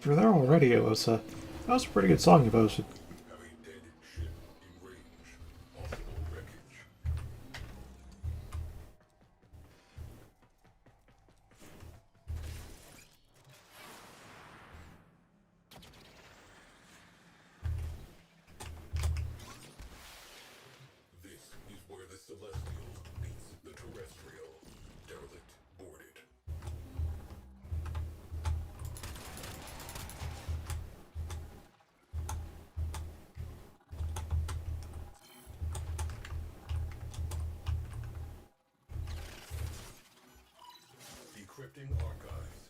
You're there already. That was a pretty good song you posted. Have a dead ship in range. Possible wreckage. This is where the celestial meets the terrestrial. Derelict boarded. Decrypting archives.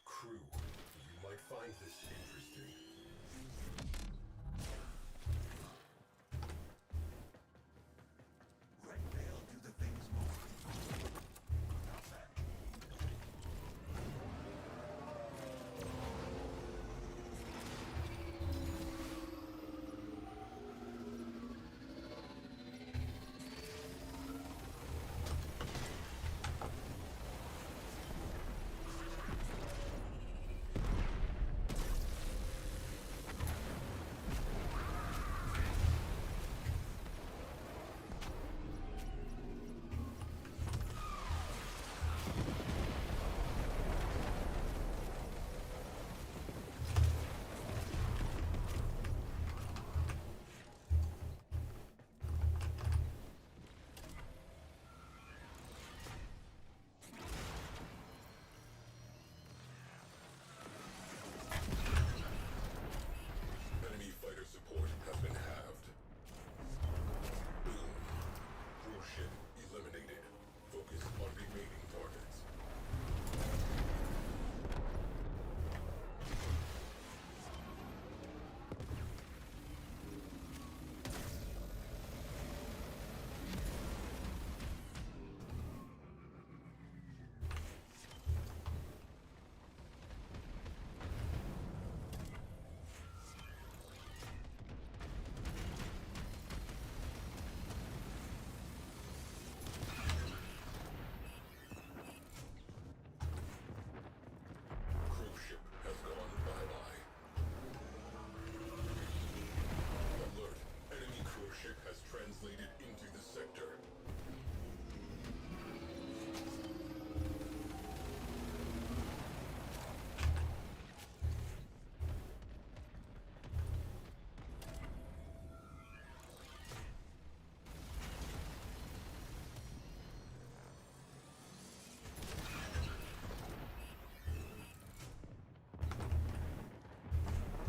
Crew. You might find this interesting. Enemy fighter support has been halved. Boom. Cruise ship eliminated. Focus on remaining targets. Cruise ship has gone bye-bye. Alert. Enemy cruise ship has translated into the sector.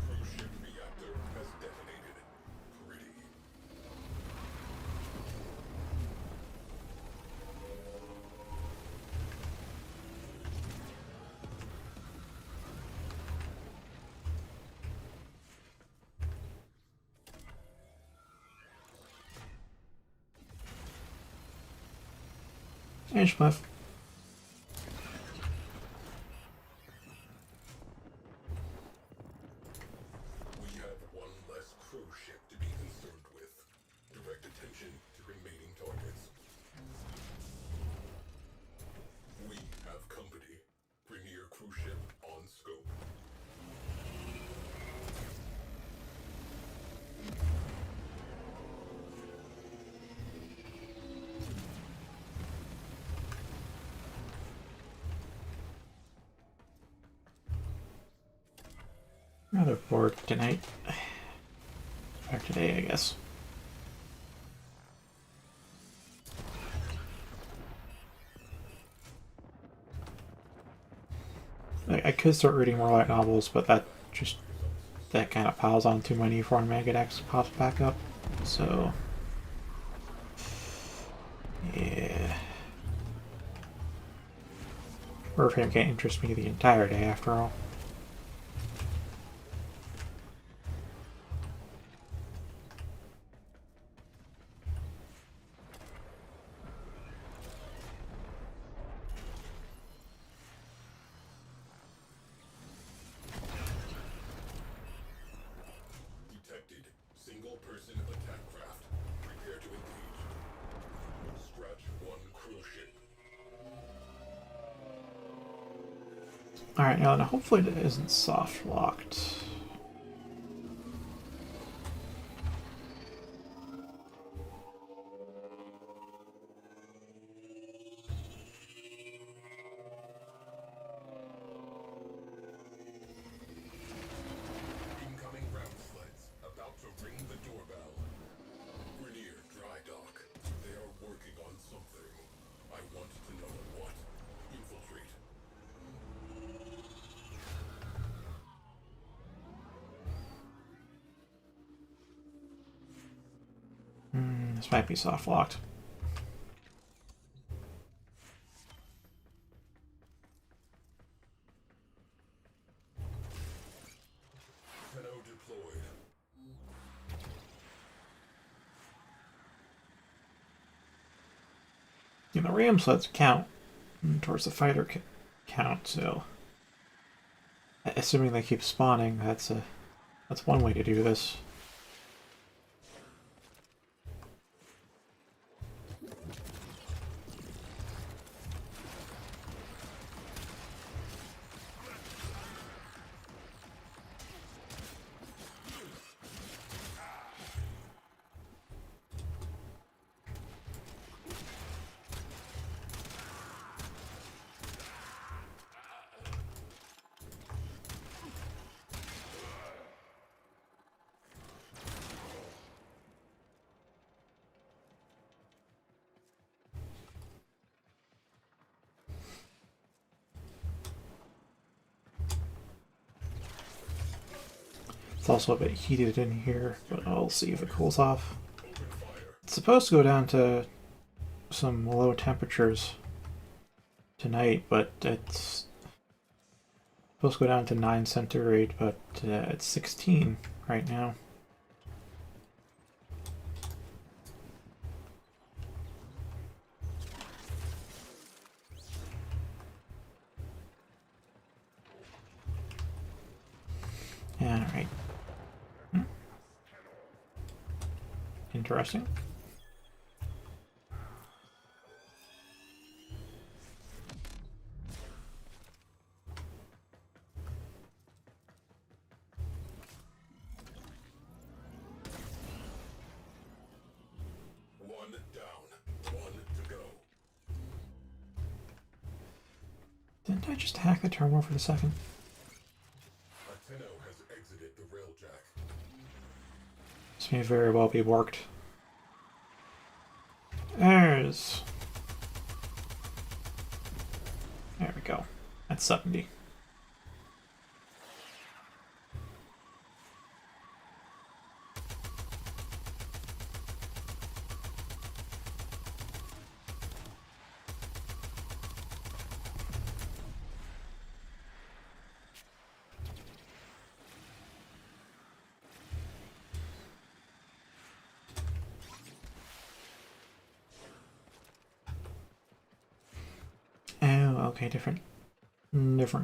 Cruise ship reactor has detonated. Pretty. Hey, Schmuff. We have one less cruise ship to be concerned with. Direct attention to remaining targets. We have company. Premier cruise ship on scope. Rather bored tonight. Or today, I guess. I could start reading more light novels, but that kind of piles on too many before Megadex pops back up. So yeah. Warframe can't interest me the entire day after all. Detected. Single-person attack craft. Prepare to engage. Scratch one cruise ship. Alright, now hopefully it isn't soft locked. Incoming ground sleds, about to ring the doorbell. We're near dry dock. They are working on something. I want to know what. Infiltrate. This might be soft locked. Tenno deployed. You know, ram sleds count towards the fighter count, so assuming they keep spawning, that's one way to do this. It's also a bit heated in here, but I'll see if it cools off. It's supposed to go down to some low temperatures tonight, but it's supposed to go down to 9 centigrade, but it's 16 right now. Yeah, alright. Interesting. One down. One to go. Didn't I just hack the terminal for the second? A Tenno has exited the railjack. This may very well be worked. There we go. That's 70. Oh, okay, different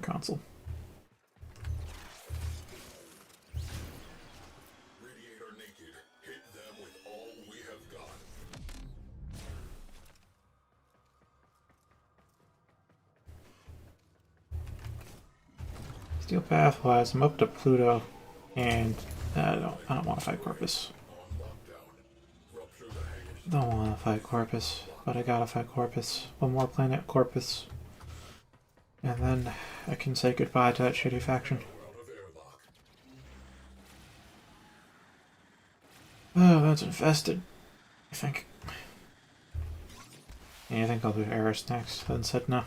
console. Radiator naked. Hit them with all we have got. Steel Pathwise, I'm up to Pluto, and I don't want to fight Corpus. On lockdown. Rupture the hangars. Don't want to fight Corpus, but I gotta fight Corpus. One more planet, Corpus. And then I can say goodbye to that shitty faction. We're out of airlock. Oh, that's infested. I think. Yeah, I think I'll do Eris next, then said no.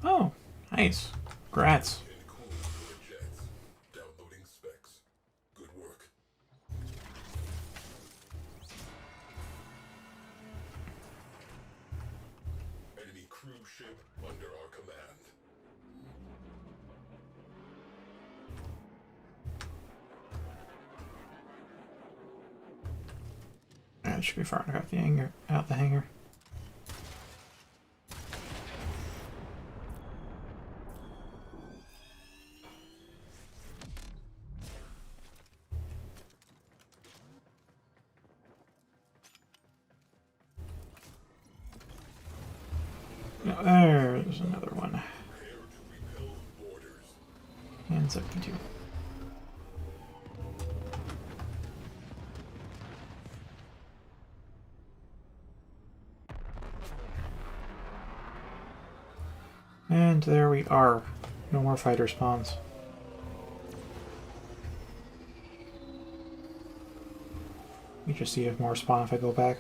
Oh, nice. Congrats. And cool for the jets. Downloading specs. Good work. ship under our command. It should be far enough out the hangar. Out the hangar. No, there's another one. Prepare to repel boarders. And 72. And there we are. No more fighter spawns. Let me just see if more spawn if I go back.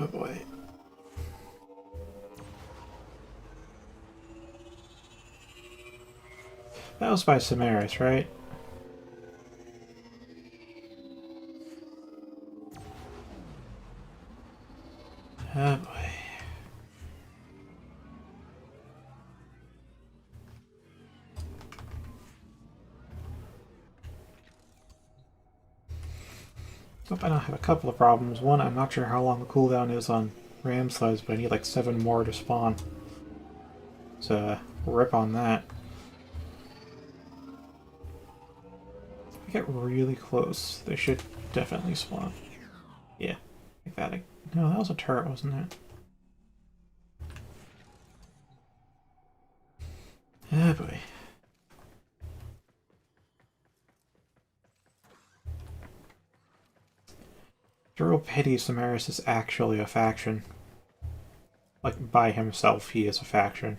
Oh boy. That was by Samaris, right? Oh boy. Hope I don't have a couple of problems. One, I'm not sure how long the cooldown is on ram slides, but I need like 7 more to spawn. So, rip on that. If I get really close, they should definitely spawn. Yeah, like that. No, that was a turret, wasn't it? Oh boy. It's a real pity Samaris is actually a faction. Like, by himself, he is a faction.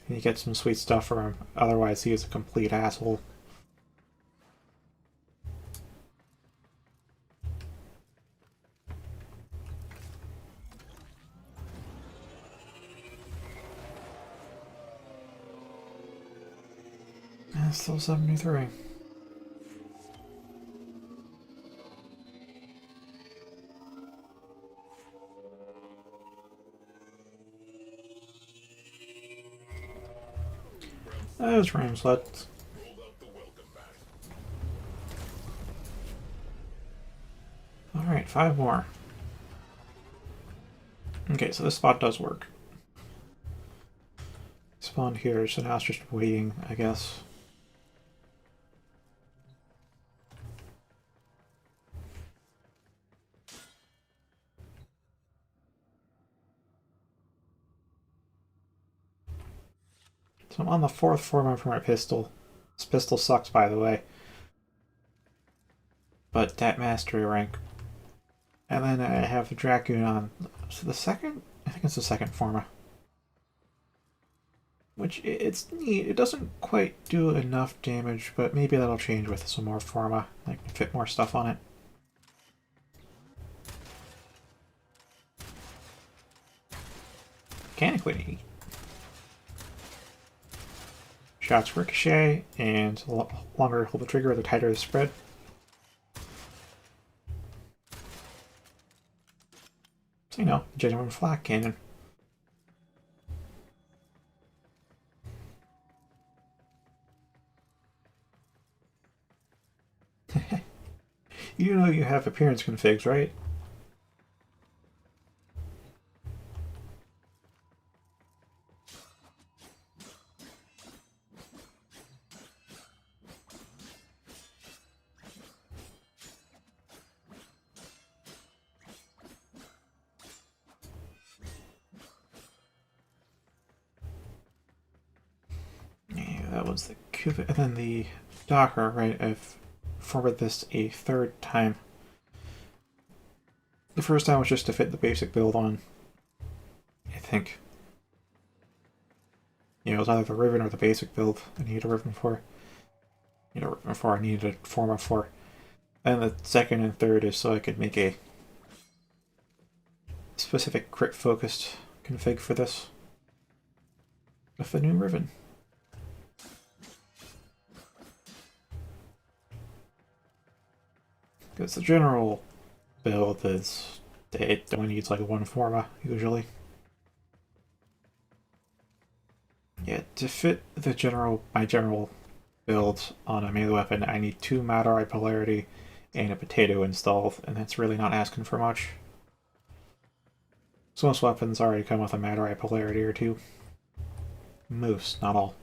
And you get some sweet stuff for him, otherwise he is a complete asshole. Still 73. Those ram sleds. Alright, 5 more. Okay, so this spot does work. Spawned here, so now it's just waiting, I guess. So I'm on the 4th form for my pistol. This pistol sucks, by the way. But that mastery rank. And then I have the Dragoon on. So the second? I think it's the second forma. Which, it's neat. It doesn't quite do enough damage, but maybe that'll change with some more forma. I can fit more stuff on it. Mechanically neat. Shots ricochet, and the longer hold the trigger, the tighter the spread. So, you know, genuine flak cannon. You know you have appearance configs, right? That was the Cuba, and then the Docker, right? I've forwarded this a 3rd time. The first time was just to fit the basic build on, I think. It was either the Riven or the basic build I needed a Riven for. I needed a Forma for. And the second and third is so I could make a specific crit focused config for this with the new Riven. Because the general build is it only needs like one Forma usually. Yeah, to fit my general build on a melee weapon, I need 2 Matter Eye Polarity and a Potato installed, and that's really not asking for much. So most weapons already come with a Matter Eye Polarity or 2. Most, not all.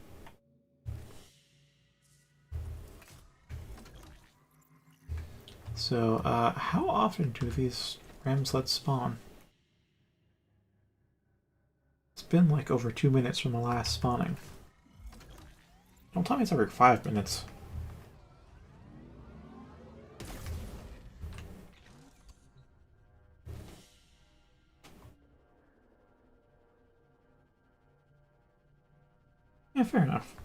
So, how often do these Ramslets spawn? It's been like over 2 minutes from the last spawning. Don't tell me it's every 5 minutes. Yeah, fair enough.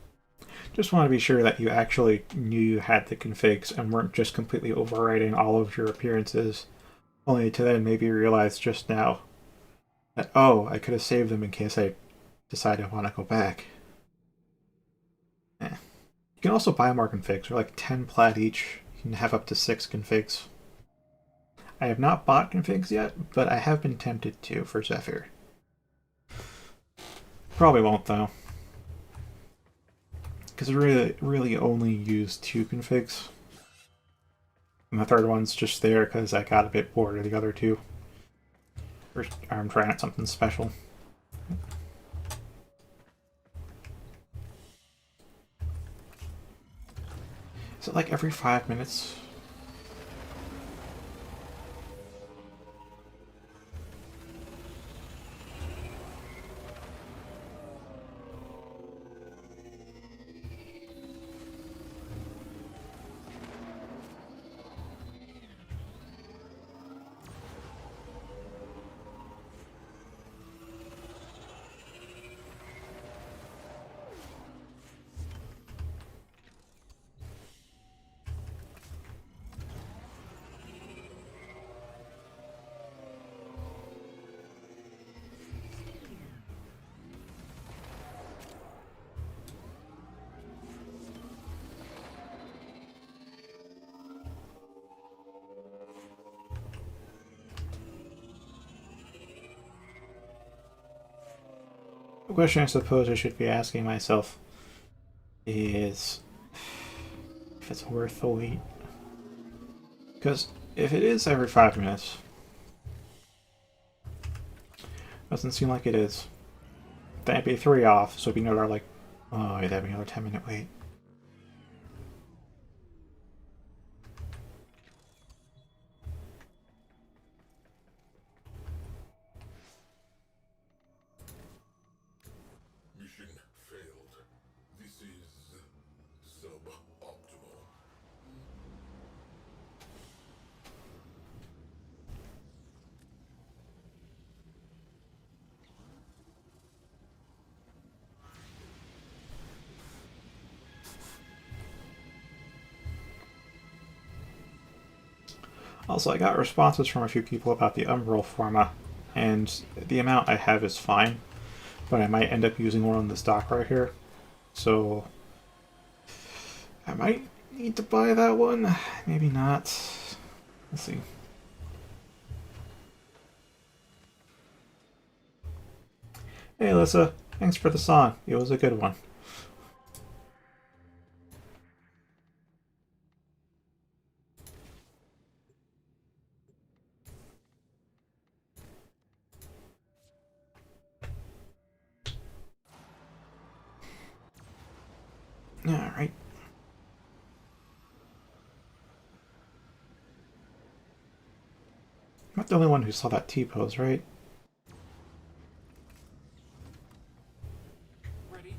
Just want to be sure that you actually knew you had the configs and weren't just completely overriding all of your appearances, only to then maybe realize just now that, oh, I could have saved them in case I decide I want to go back. Eh. You can also buy more configs. They're like 10 plat each. You can have up to 6 configs. I have not bought configs yet, but I have been tempted to for Zephyr. Probably won't, though. Because I really only use 2 configs. And the third one's just there because I got a bit bored of the other 2. Or I'm trying out something special. Is it like every 5 minutes? The question I suppose I should be asking myself is if it's worth the wait. Because if it is every 5 minutes, doesn't seem like it is. Then it'd be 3 off, so it'd be another like, oh, it'd have another 10-minute wait. Mission failed. This is suboptimal. Also, I got responses from a few people about the Umbral Forma, and the amount I have is fine, but I might end up using one on this dock right here. So I might need to buy that one. Maybe not. Let's see. Hey, Alyssa. Thanks for the song. It was a good one. Alright. I'm not the only one who saw that T-pose, right? Ready?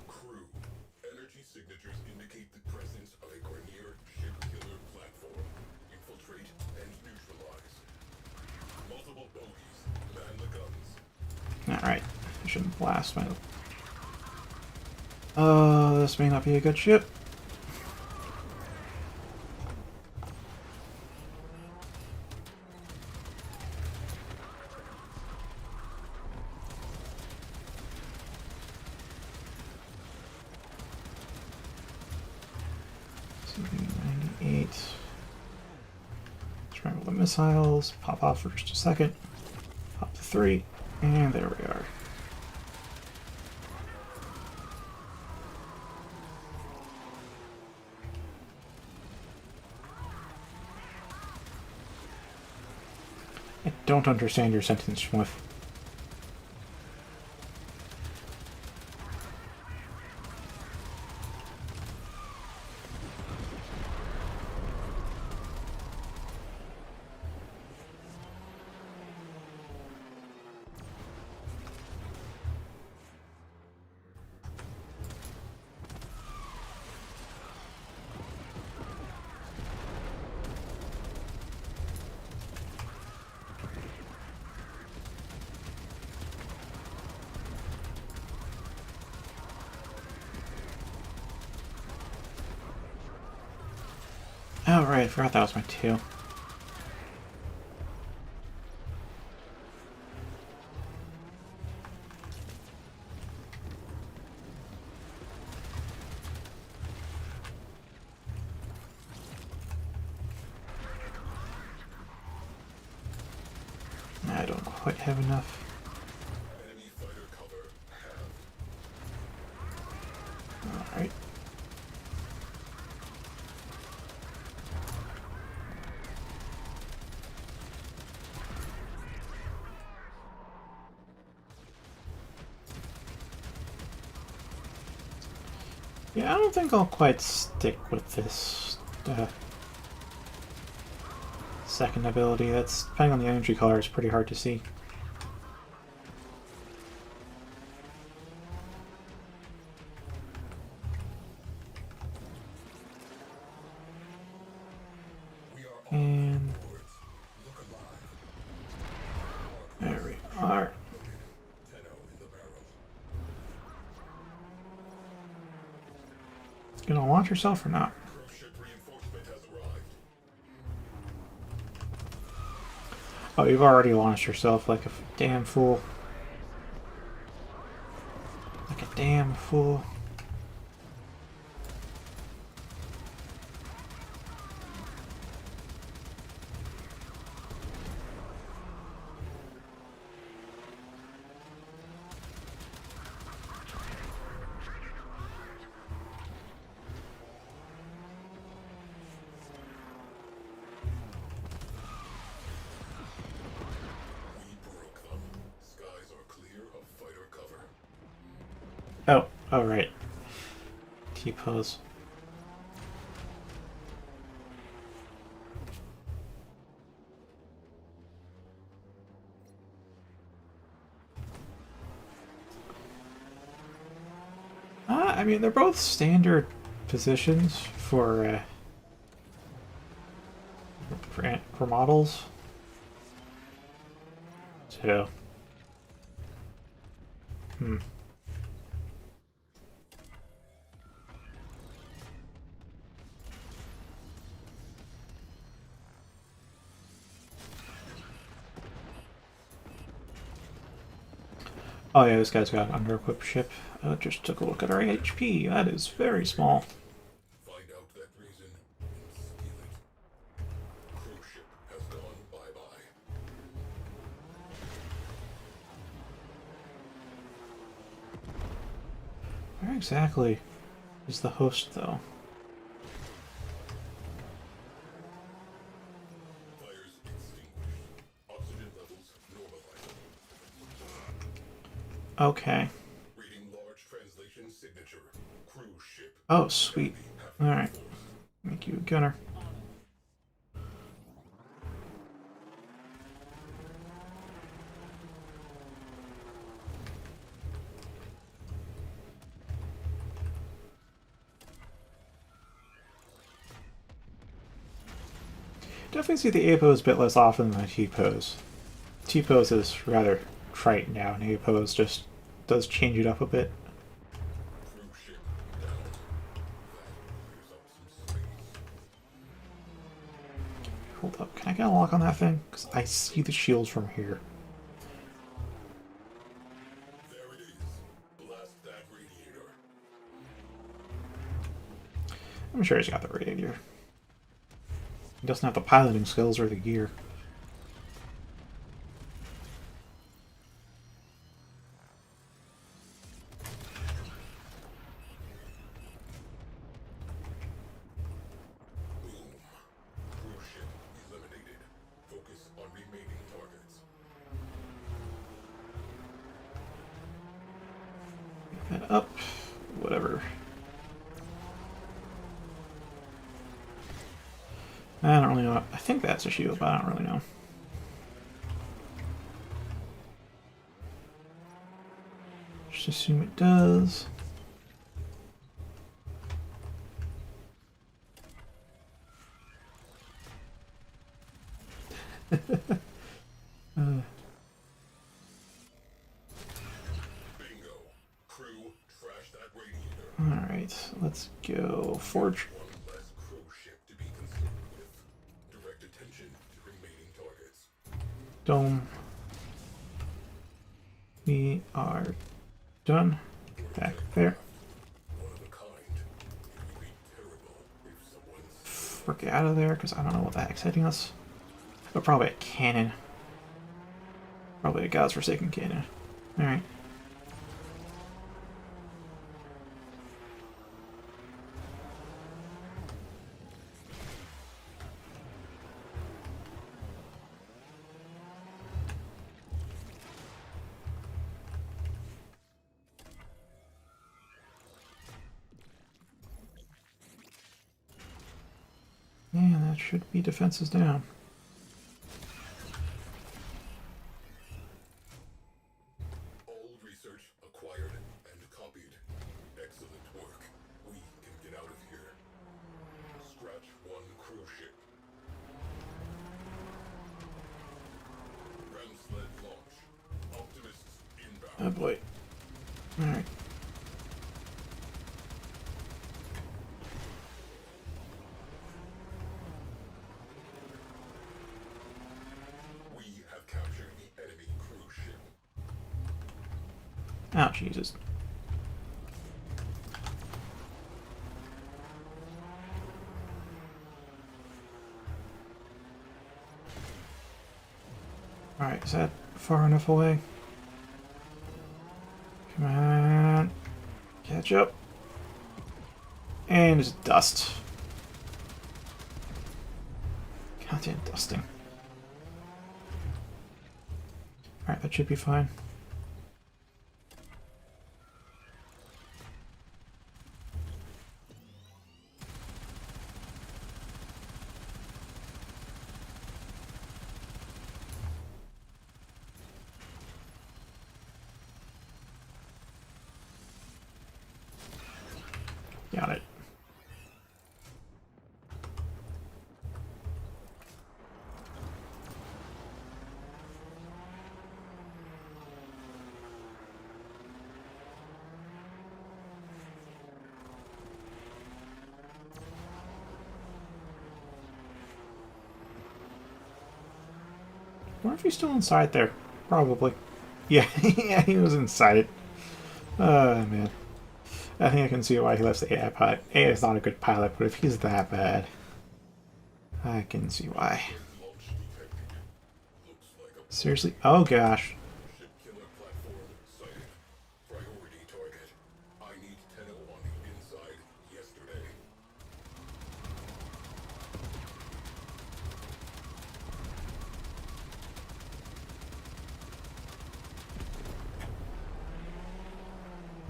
Crew, energy signatures indicate the presence of multiple bogeys. Man the guns. Alright. I shouldn't blast my... this may not be a good ship. CV-98. Scramble the missiles. Pop off for just a second. Pop the 3. And there we are. I don't understand your sentence, Schmuff. Oh, right, I forgot that was my 2. I don't quite have enough. Enemy fighter cover. Alright. Yeah, I don't think I'll quite stick with this second ability. That's, depending on the energy color, it's pretty hard to see. And there we are. Gonna launch yourself or not? Oh, you've already launched yourself like a damn fool. Like a damn fool. Oh, right. T-pose. I mean, they're both standard positions for models. So, oh yeah, this guy's got an under-equipped ship. Just took a look at our HP. That is very small. Find out that reason and steal it. Cruise ship has gone bye-bye. Where exactly is the host, though? Fires extinguished. Oxygen levels normalized. Okay. Reading large translation signature. Cruise ship. Oh, sweet. Alright. Make you a gunner. Definitely see the A pose a bit less often than the T pose. T-pose is rather trite now, and A-pose just does change it up a bit. Crew ship down. That clears up some space. Hold up, can I get a lock on that thing? Because I see the shields from here. There it is. Blast that radiator. I'm sure he's got the radiator. He doesn't have the piloting skills or the gear. Boom. Crew ship eliminated. Focus on remaining targets. And up. Whatever. I don't really know. I think that's a shield, but I don't really know. Just assume it does. Bingo. Crew, trash that radiator. Alright, let's go. Forge. One less crew ship to be concerned with. Direct attention to remaining targets. Dome. We are done. Back there. One of a kind. It would be terrible if someone's... Frick out of there, because I don't know what the heck's hitting us. But probably a cannon. Probably a God's Forsaken cannon. Alright. Yeah, that should be defenses down. All research acquired and copied. Excellent work. We can get out of here. Scratch one crew ship. Ram sled launch. Optimists Oh inbound. boy. Alright. We have captured the enemy crew ship. Oh, Jesus. Alright, is that far enough away? Come on. Catch up. And it's dust. Goddamn dusting. Alright, that should be fine. Got it. I wonder if he's still inside there. Probably. Yeah, yeah, he was inside it. Oh, man. I think I can see why he left the AI pilot. AI is not a good pilot, but if he's that bad, I can see why. Launch detected. Looks like a Seriously? Oh, gosh. ship killer platform sighted. Priority target. I need Tenno on the inside yesterday.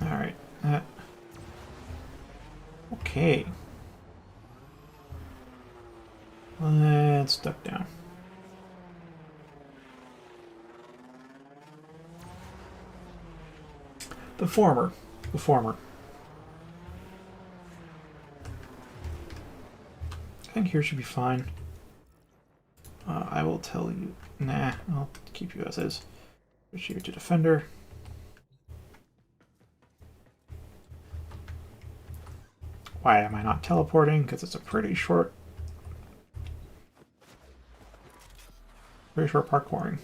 Alright. Okay. Let's duck down. The former. The former. I think here should be fine. I will tell you Nah, I'll keep you as is. Switch you to defender. Why am I not teleporting? Because it's a pretty short parkouring.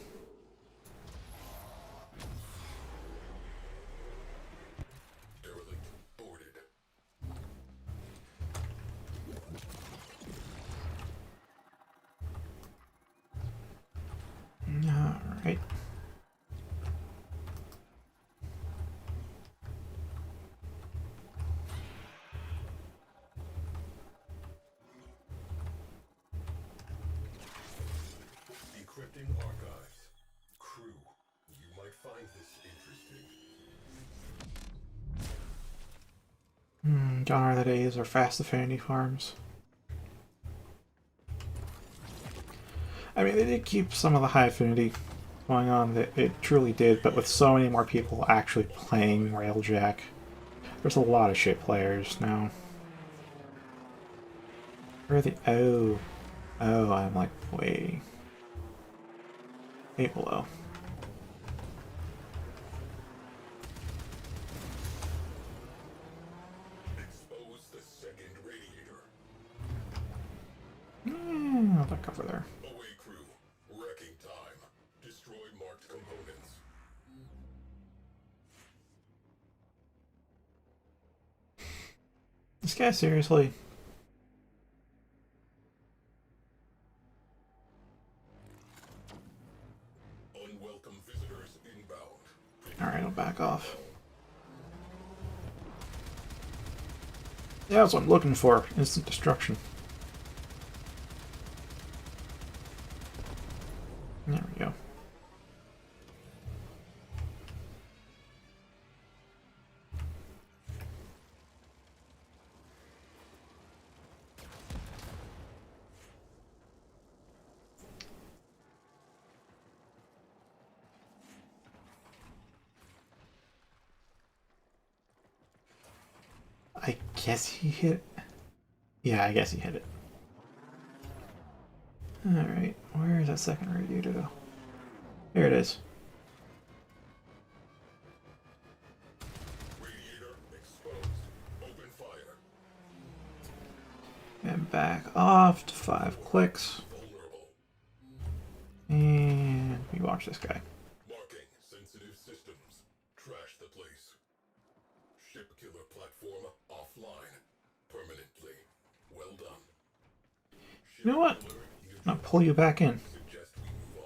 Alright. Decrypting archives. Crew, you might find this interesting. Gone are the days of fast affinity farms. I mean, they did keep some of the high affinity going on. It truly did, but with so many more people actually playing Railjack, there's a lot of shit players now. Where are the... Oh, I'm like way below. Expose the second radiator. I'll back over there. Away, crew. Wrecking time. Destroy marked components. This guy, seriously? Unwelcome visitors inbound. Alright, I'll back off. Yeah, that's what I'm looking for. Instant destruction. There we go. I guess he hit... Yeah, I guess he hit it. Alright, where is that second radiator though? Here it is. Radiator exposed. Open fire. And back off to 5 clicks. Vulnerable. And we watch this guy. Marking sensitive systems. Trash the place. Ship killer platform offline. Permanently. Well done. You know what? I'll pull you back in. Suggest we move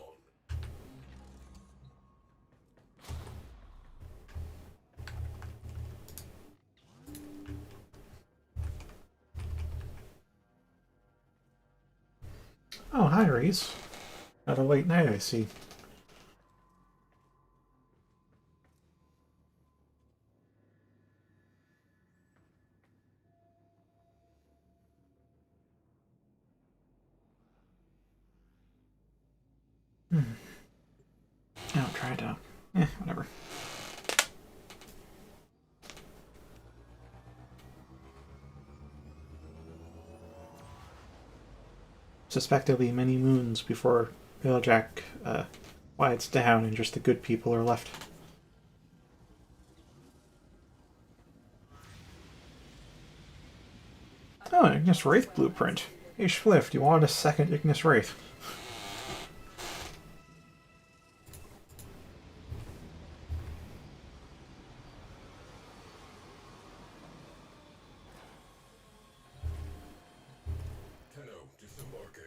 on. Oh, hi, Reese. At a late night, I see. I'll try to... whatever. Suspect there'll be many moons before Railjack quiets down and just the good people are left. Oh, Ignis Wraith blueprint. Hey, Schliff, do you want a second Ignis Wraith? Tenno disembarking.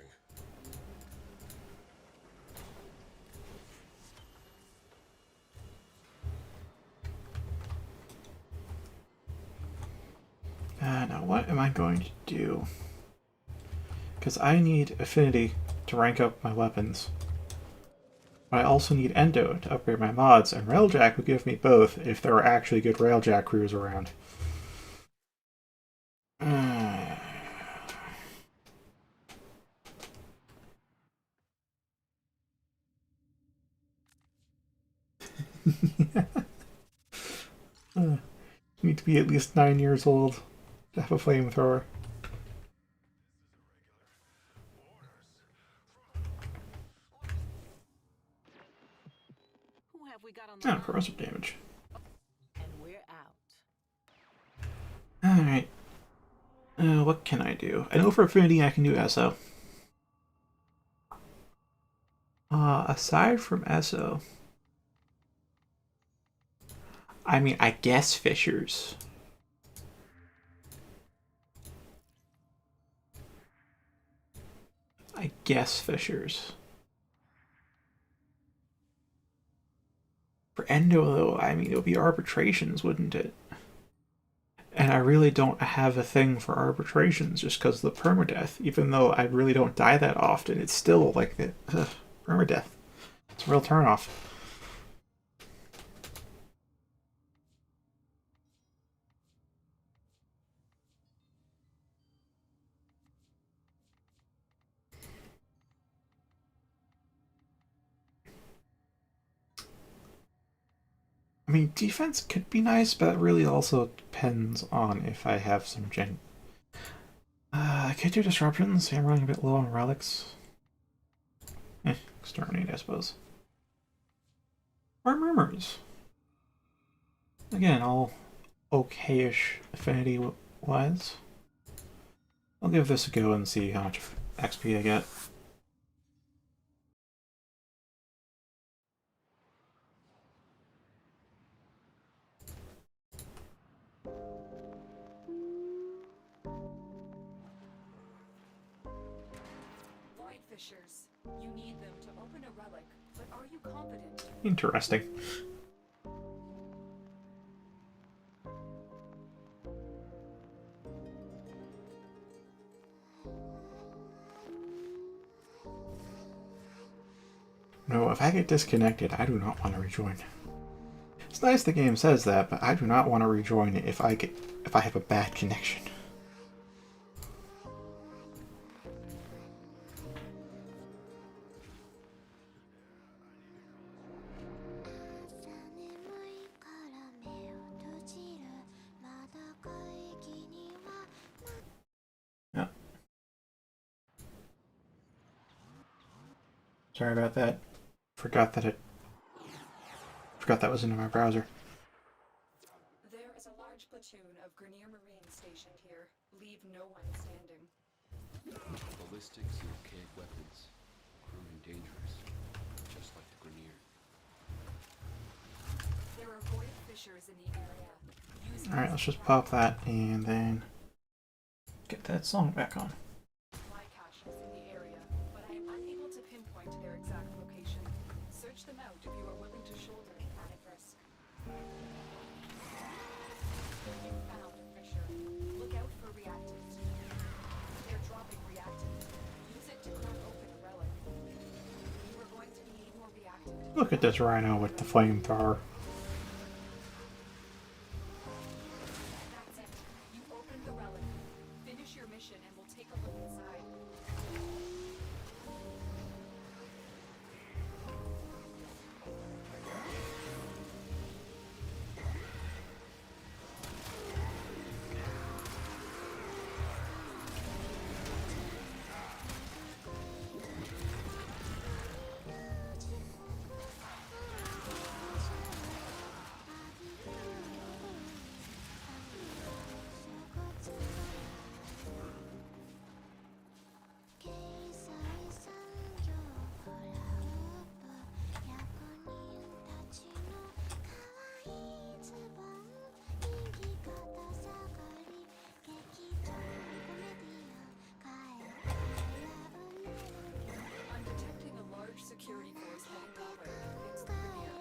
Now what am I going to do? Because I need affinity to rank up my weapons. But I also need Endo to upgrade my mods, and Railjack would give me both if there were actually good Railjack crews around. You need to be at least 9 years old to have a flamethrower. corrosive damage. And we're out. Alright. What can I do? I know for affinity I can do ESO. Aside from ESO, I mean, I guess Fissures. I guess Fissures. For Endo, though, I mean, it would be arbitrations, wouldn't it? And I really don't have a thing for arbitrations just because of the permadeath. Even though I really don't die that often, it's still like the permadeath. It's a real turnoff. I mean, defense could be nice, but it really also depends on if I have some gen. I could do disruptions. I'm running a bit low on relics. Exterminate, I suppose. Or murmurs. Again, all okay-ish affinity wise. I'll give this a go and see how much XP I get. Void fissures. You need them to open a relic, but are you confident? Interesting. No, if I get disconnected, I do not want to rejoin. It's nice the game says that, but I do not want to rejoin it if I have a bad connection. Yeah. Sorry about that. Forgot that was in my browser. There is a large platoon of Grenier Marines stationed here. Leave no one standing. Ballistics and archaic weapons, proving dangerous, just like the Grenier. There are void fissures in the area. Use Alright, let's just pop that and then get that song back on. supply caches in the area, but I am unable to pinpoint their exact location. Search them out if you are willing to shoulder an added risk. You found a fissure. Look out for reactant. They're dropping reactant. Use it to crack open a relic. You are going to need more reactant. Look at this rhino with the flamethrower. That's it. You opened the relic. Finish your mission and we'll take a look inside. I'm detecting a large security force heading that way. It's the Grenier.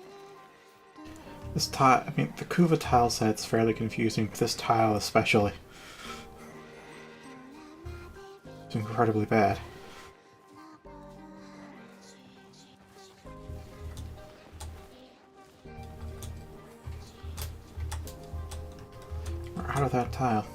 This tile, I mean, the Kuva tile set's fairly confusing, but this tile especially. It's incredibly bad. We're out of that tile.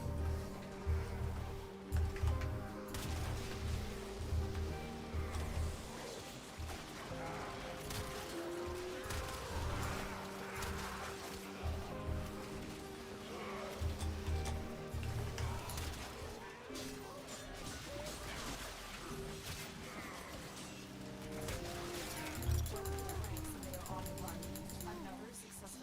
They are on the run. Another successful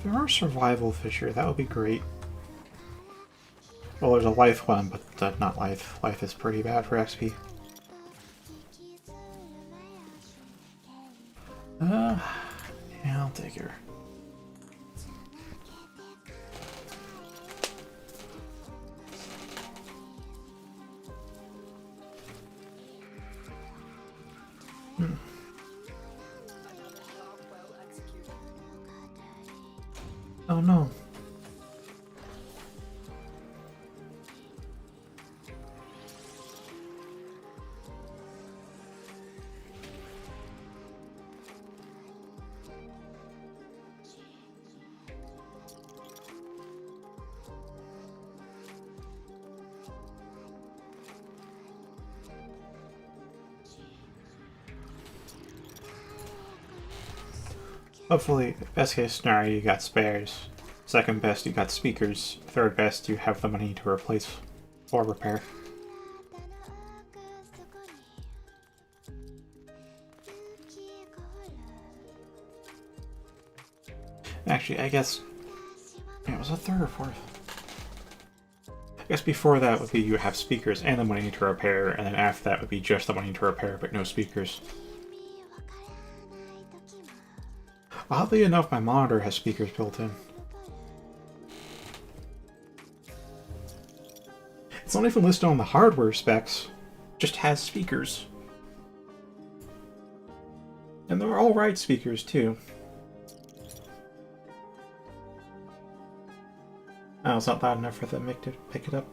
There are survival fissure, that would be great. Well, there's a life one, but not life. Life is pretty bad for XP. Yeah, I'll take her. Another job well executed. Oh no. Hopefully, best case scenario, you got spares. Second best, you got speakers. Third best, you have the money to replace or repair. Actually, I guess it was a third or fourth. I guess before that would be you have speakers and the money to repair, and then after that would be just the money to repair but no speakers. Oddly enough, my monitor has speakers built in. It's not even listed on the hardware specs, just has speakers. And they're alright speakers too. Oh, it's not loud enough for the mic to pick it up.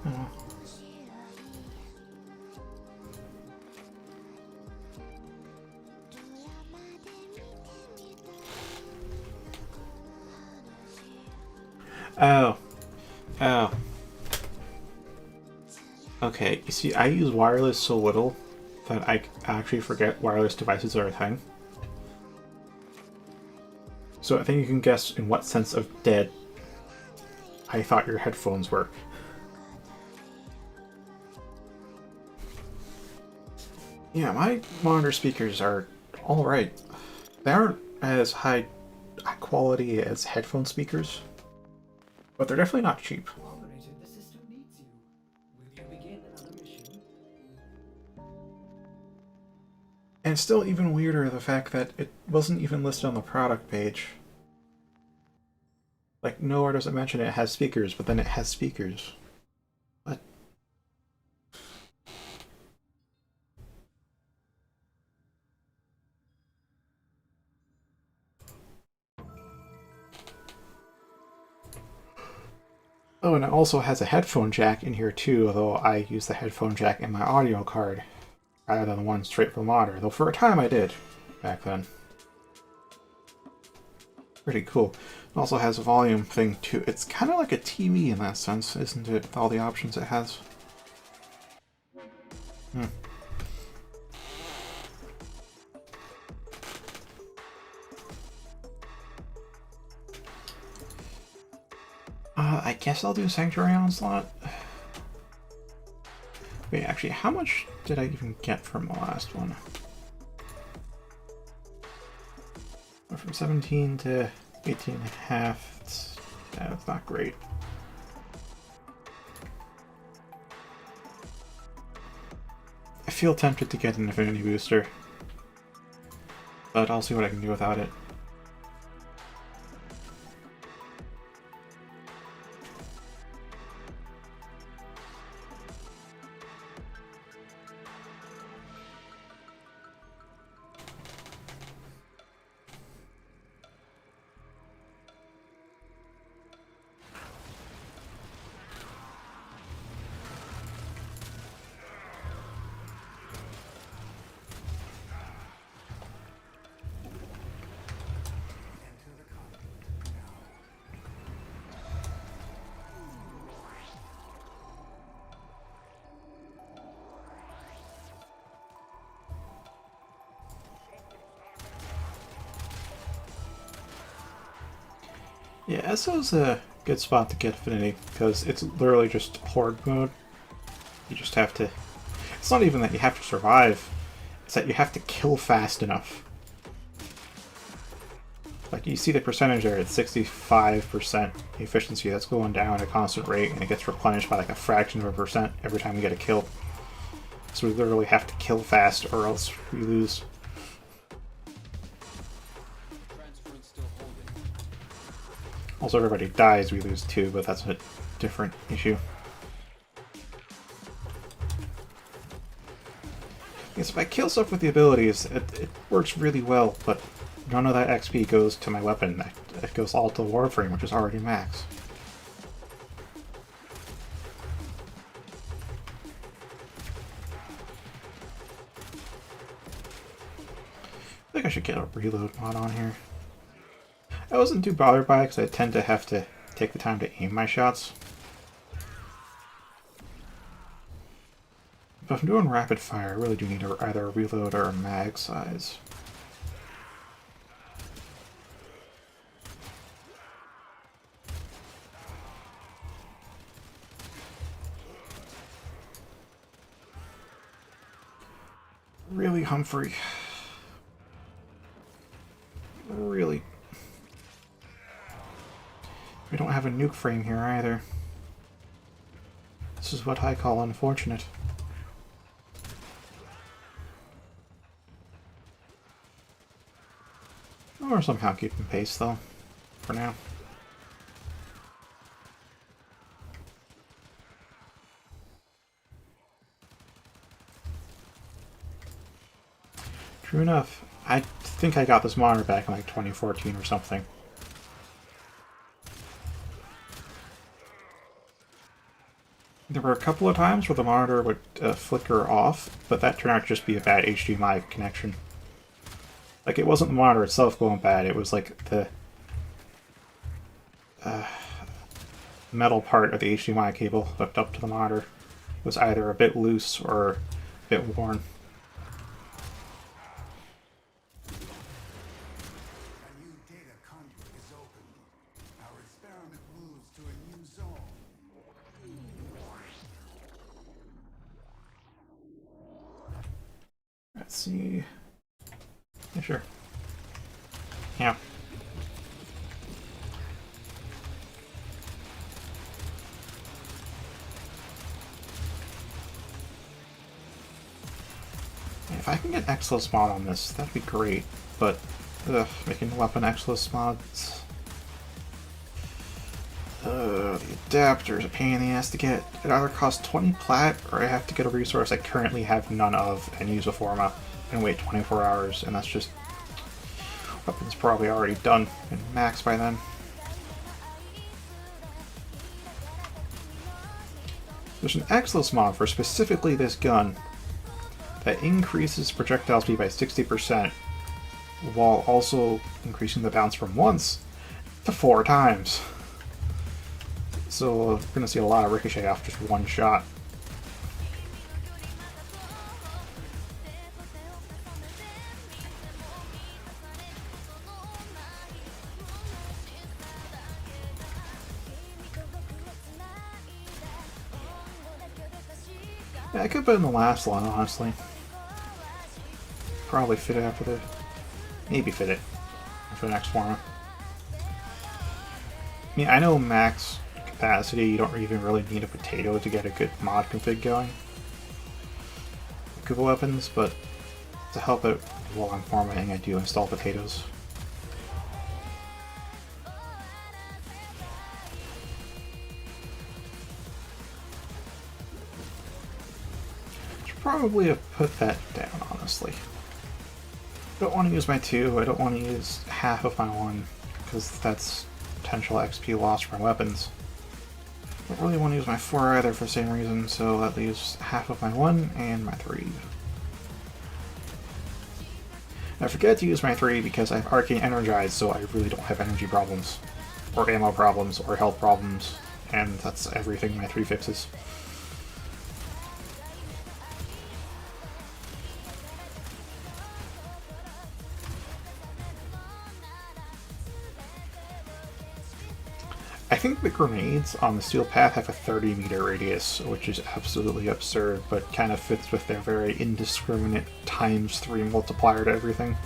Oh. Oh. Oh. Okay, you see, I use wireless so little that I actually forget wireless devices are a thing. So I think you can guess in what sense of dead I thought your headphones were. Yeah, my monitor speakers are alright. They aren't as high quality as headphone speakers, but they're definitely not cheap. Operator, the system needs you. Will you begin another mission? And it's still even weirder the fact that it wasn't even listed on the product page. Like, nowhere does it mention it has speakers, but then it has speakers. What? Oh, and it also has a headphone jack in here too, although I use the headphone jack in my audio card rather than the one straight from the monitor, though for a time I did back then. Pretty cool. It also has a volume thing too. It's kind of like a TV in that sense, isn't it? With all the options it has. I guess I'll do Sanctuary Onslaught. Wait, actually, how much did I even get from the last one? Went from 17 to 18 and a half. That's not great. I feel tempted to get an Affinity Booster, but I'll see what I can do without it. Yeah, Esso's a good spot to get Affinity, because it's literally just Horde mode. You just have to... It's not even that you have to survive. is that you have to kill fast enough. Like, you see the percentage there, it's 65% efficiency. That's going down at a constant rate, and it gets replenished by like a fraction of a percent every time we get a kill. So we literally have to kill fast, or else we lose. Transference still holding. Also, everybody dies, we lose too, but that's a different issue. Because if I kill stuff with the abilities, it works really well, but none of that XP goes to my weapon. It goes all to Warframe, which is already max. I think I should get a reload mod on here. I wasn't too bothered by it because I tend to have to take the time to aim my shots. But if I'm doing rapid fire, I really do need either a reload or a mag size. Really, Humphrey? Really? We don't have a nuke frame here either. This is what I call unfortunate. Or somehow keeping pace, though, for now. True enough, I think I got this monitor back in like 2014 or something. There were a couple of times where the monitor would flicker off, but that turned out to just be a bad HDMI connection. Like, it wasn't the monitor itself going bad, it was like the metal part of the HDMI cable hooked up to the monitor was either a bit loose or a bit worn. A new data conduit is open. Our experiment moves to a new zone. Let's see. Yeah, sure. Yeah. If I can get Exos mod on this, that'd be great. But, making weapon Exos mods. The adapter is a pain in the ass to get. It either costs 20 plat, or I have to get a resource I currently have none of and use a forma and wait 24 hours, and that's just... Weapon's probably already done and max by then. There's an Exos mod for specifically this gun that increases projectile speed by 60% while also increasing the bounce from once to 4 times. So we're going to see a lot of ricochet off just one shot. Yeah, I could put in the last one, honestly. Probably fit it after the... Maybe fit it after the next forma. I mean, I know max capacity, you don't even really need a potato to get a good mod config going. Kuba weapons, but to help it while I'm formatting, I do install potatoes. Should probably have put that down, honestly. I don't want to use my 2, I don't want to use half of my 1, because that's potential XP loss from weapons. I don't really want to use my 4 either for the same reason, so that leaves half of my 1 and my 3. I forget to use my 3 because I have Arcane Energized, so I really don't have energy problems, or ammo problems, or health problems, and that's everything my 3 fixes. I think the grenades on the steel path have a 30-meter radius, which is absolutely absurd, but kind of fits with their very indiscriminate ×3 multiplier to everything.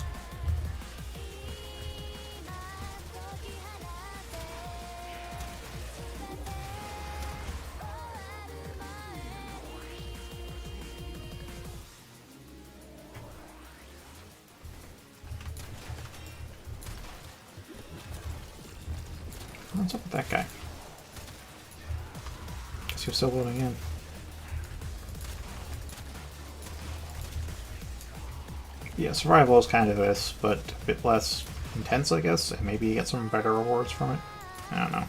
What's up with that guy? Guess you're still loading in. Yeah, survival is kind of this, but a bit less intense, I guess, and maybe you get some better rewards from it. I don't know.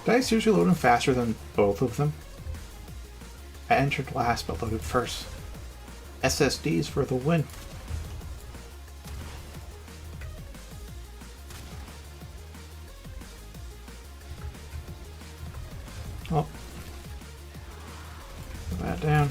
Dice usually loading faster than both of them. I entered last but loaded first. SSDs for the win. Oh. Put that down.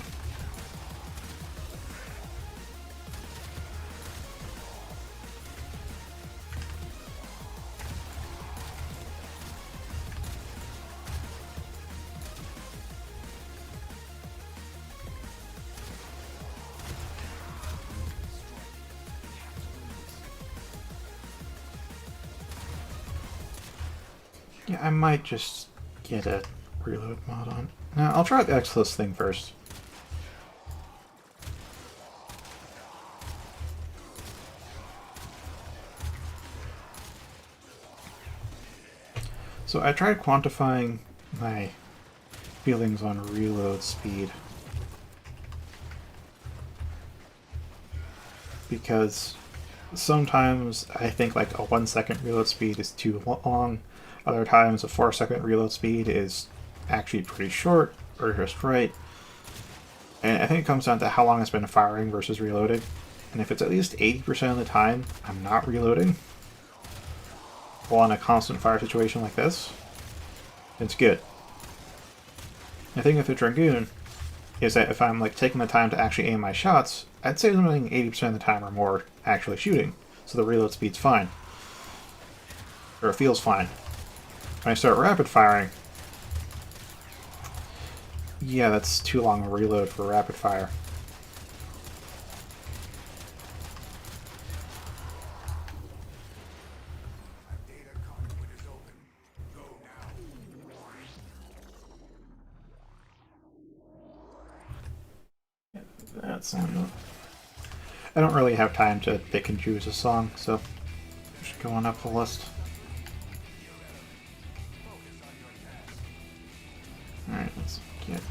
Yeah, I might just get a reload mod on. Now, I'll try the Exodus thing first. So I tried quantifying my feelings on reload speed. Because sometimes I think like a 1 second reload speed is too long. Other times a 4-second reload speed is actually pretty short, or just right. And I think it comes down to how long it's been firing versus reloading. And if it's at least 80% of the time I'm not reloading, while in a constant fire situation like this, it's good. The thing with the Dragoon is that if I'm like taking the time to actually aim my shots, I'd say I'm running 80% of the time or more actually shooting, so the reload speed's fine. Or it feels fine. When I start rapid firing, yeah, that's too long a reload for rapid fire. A data conduit is open. Go now. That's not. I don't really have time to pick and choose a song, so just going up the list. Alright, let's get.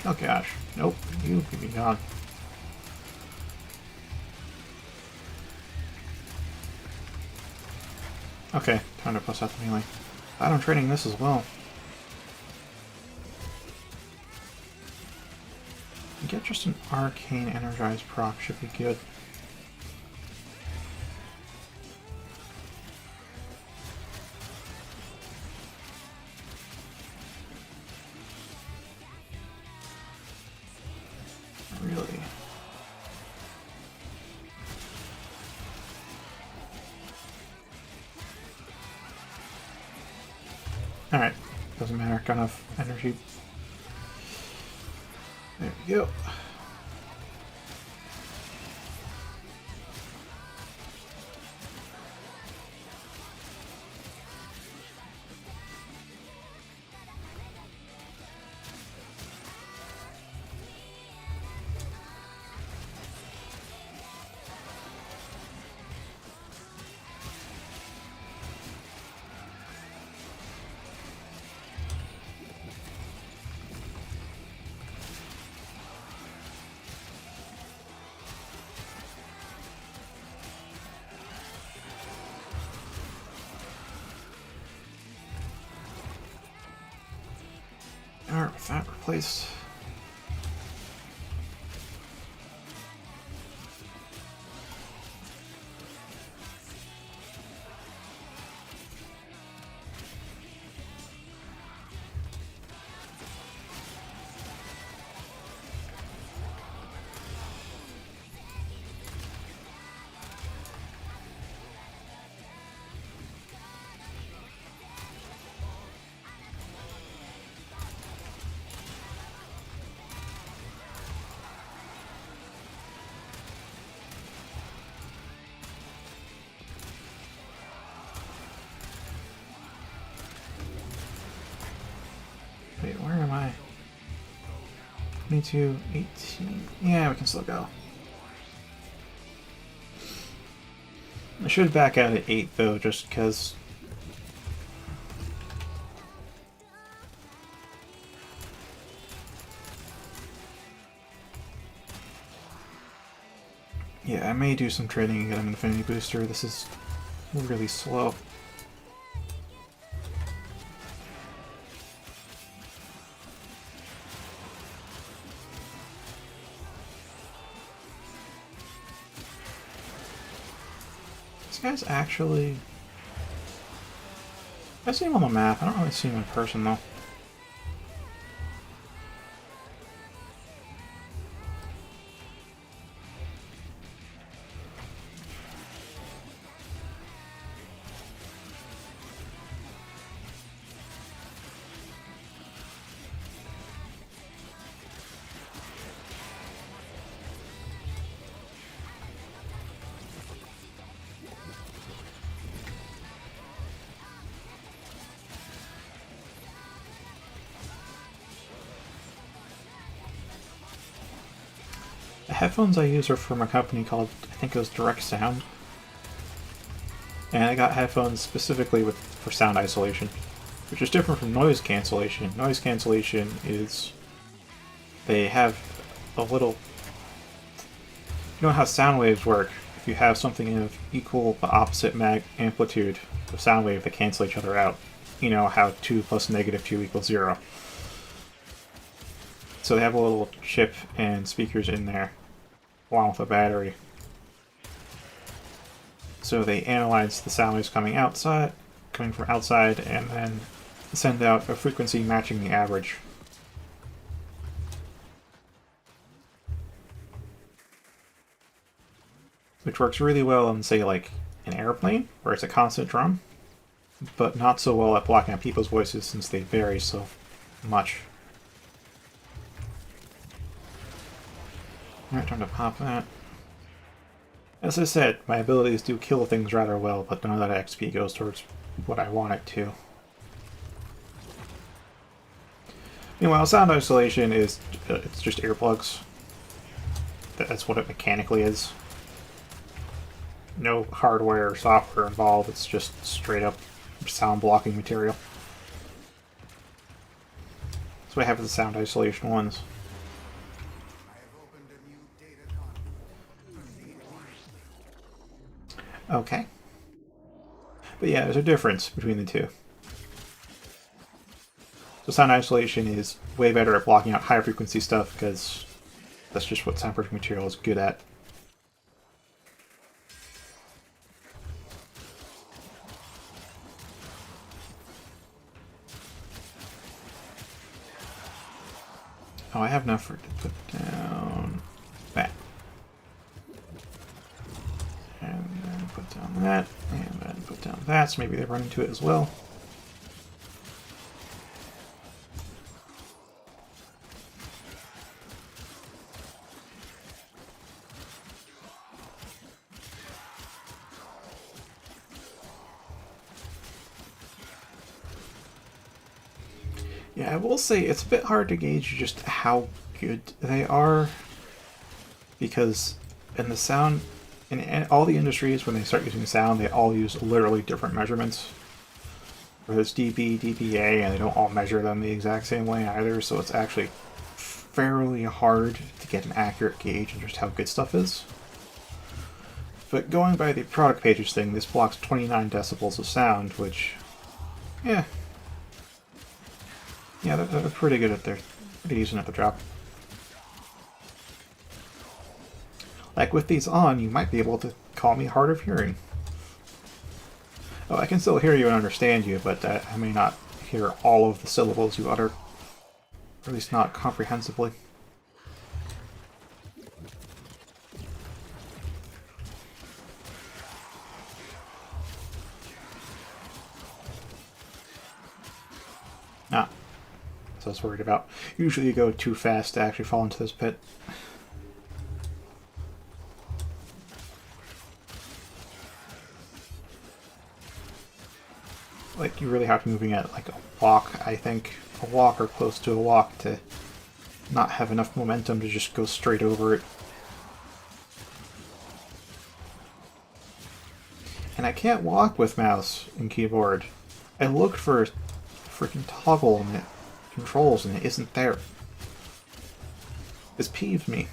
Oh gosh. Nope, you can be gone. Okay, time to plus out the melee. I'm training this as well. Get just an arcane energized proc should be good. Really? Alright, doesn't matter, got enough energy. There we go. Alright, with that replaced. 22, 18. Yeah, we can still go. I should back out at 8 though, just because. Yeah, I may do some trading and get an Infinity Booster. This is really slow. This guy's actually... I see him on the map. I don't really see him in person though. The headphones I use are from a company called, I think it was Direct Sound. And I got headphones specifically for sound isolation, which is different from noise cancellation. Noise cancellation is they have a little... You know how sound waves work? If you have something of equal but opposite amplitude of sound wave that cancel each other out, you know how 2 plus negative 2 equals 0. So they have a little chip and speakers in there, along with a battery. So they analyze the sound waves coming from outside, and then send out a frequency matching the average. Which works really well on, say, like an airplane, where it's a constant drum, but not so well at blocking out people's voices since they vary so much. Alright, time to pop that. As I said, my abilities do kill things rather well, but none of that XP goes towards what I want it to. Meanwhile, sound isolation is it's just earplugs. That's what it mechanically is. No hardware or software involved, it's just straight up sound blocking material. So I have the sound isolation ones. Okay. But yeah, there's a difference between the two. So sound isolation is way better at blocking out higher frequency stuff because that's just what soundproofing material is good at. Oh, I have enough to put down that. And then put down that, and then put down that, so maybe they run into it as well. Yeah, I will say it's a bit hard to gauge just how good they are, because in the sound, in all the industries, when they start using sound, they all use literally different measurements. Whether it's dB, dBA, and they don't all measure them the exact same way either, so it's actually fairly hard to get an accurate gauge of just how good stuff is. But going by the product pages thing, this blocks 29 decibels of sound, which, yeah, they're pretty good at pretty decent at the job. Like with these on, you might be able to call me hard of hearing. Oh, I can still hear you and understand you, but I may not hear all of the syllables you utter. Or at least not comprehensively. Ah. So I was worried about. Usually you go too fast to actually fall into this pit. Like, you really have to be moving at like a walk, I think. A walk or close to a walk to not have enough momentum to just go straight over it. And I can't walk with mouse and keyboard. I looked for a freaking toggle in it, controls, and it isn't there. This peeved me.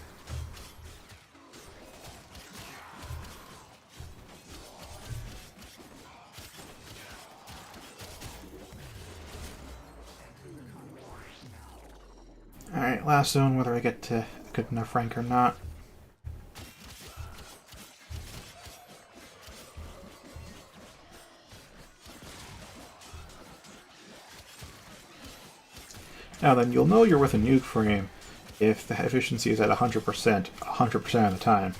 Alright, last zone, whether I get to a good enough rank or not. Now then, you'll know you're with a nuke frame if the efficiency is at 100%, 100% of the time.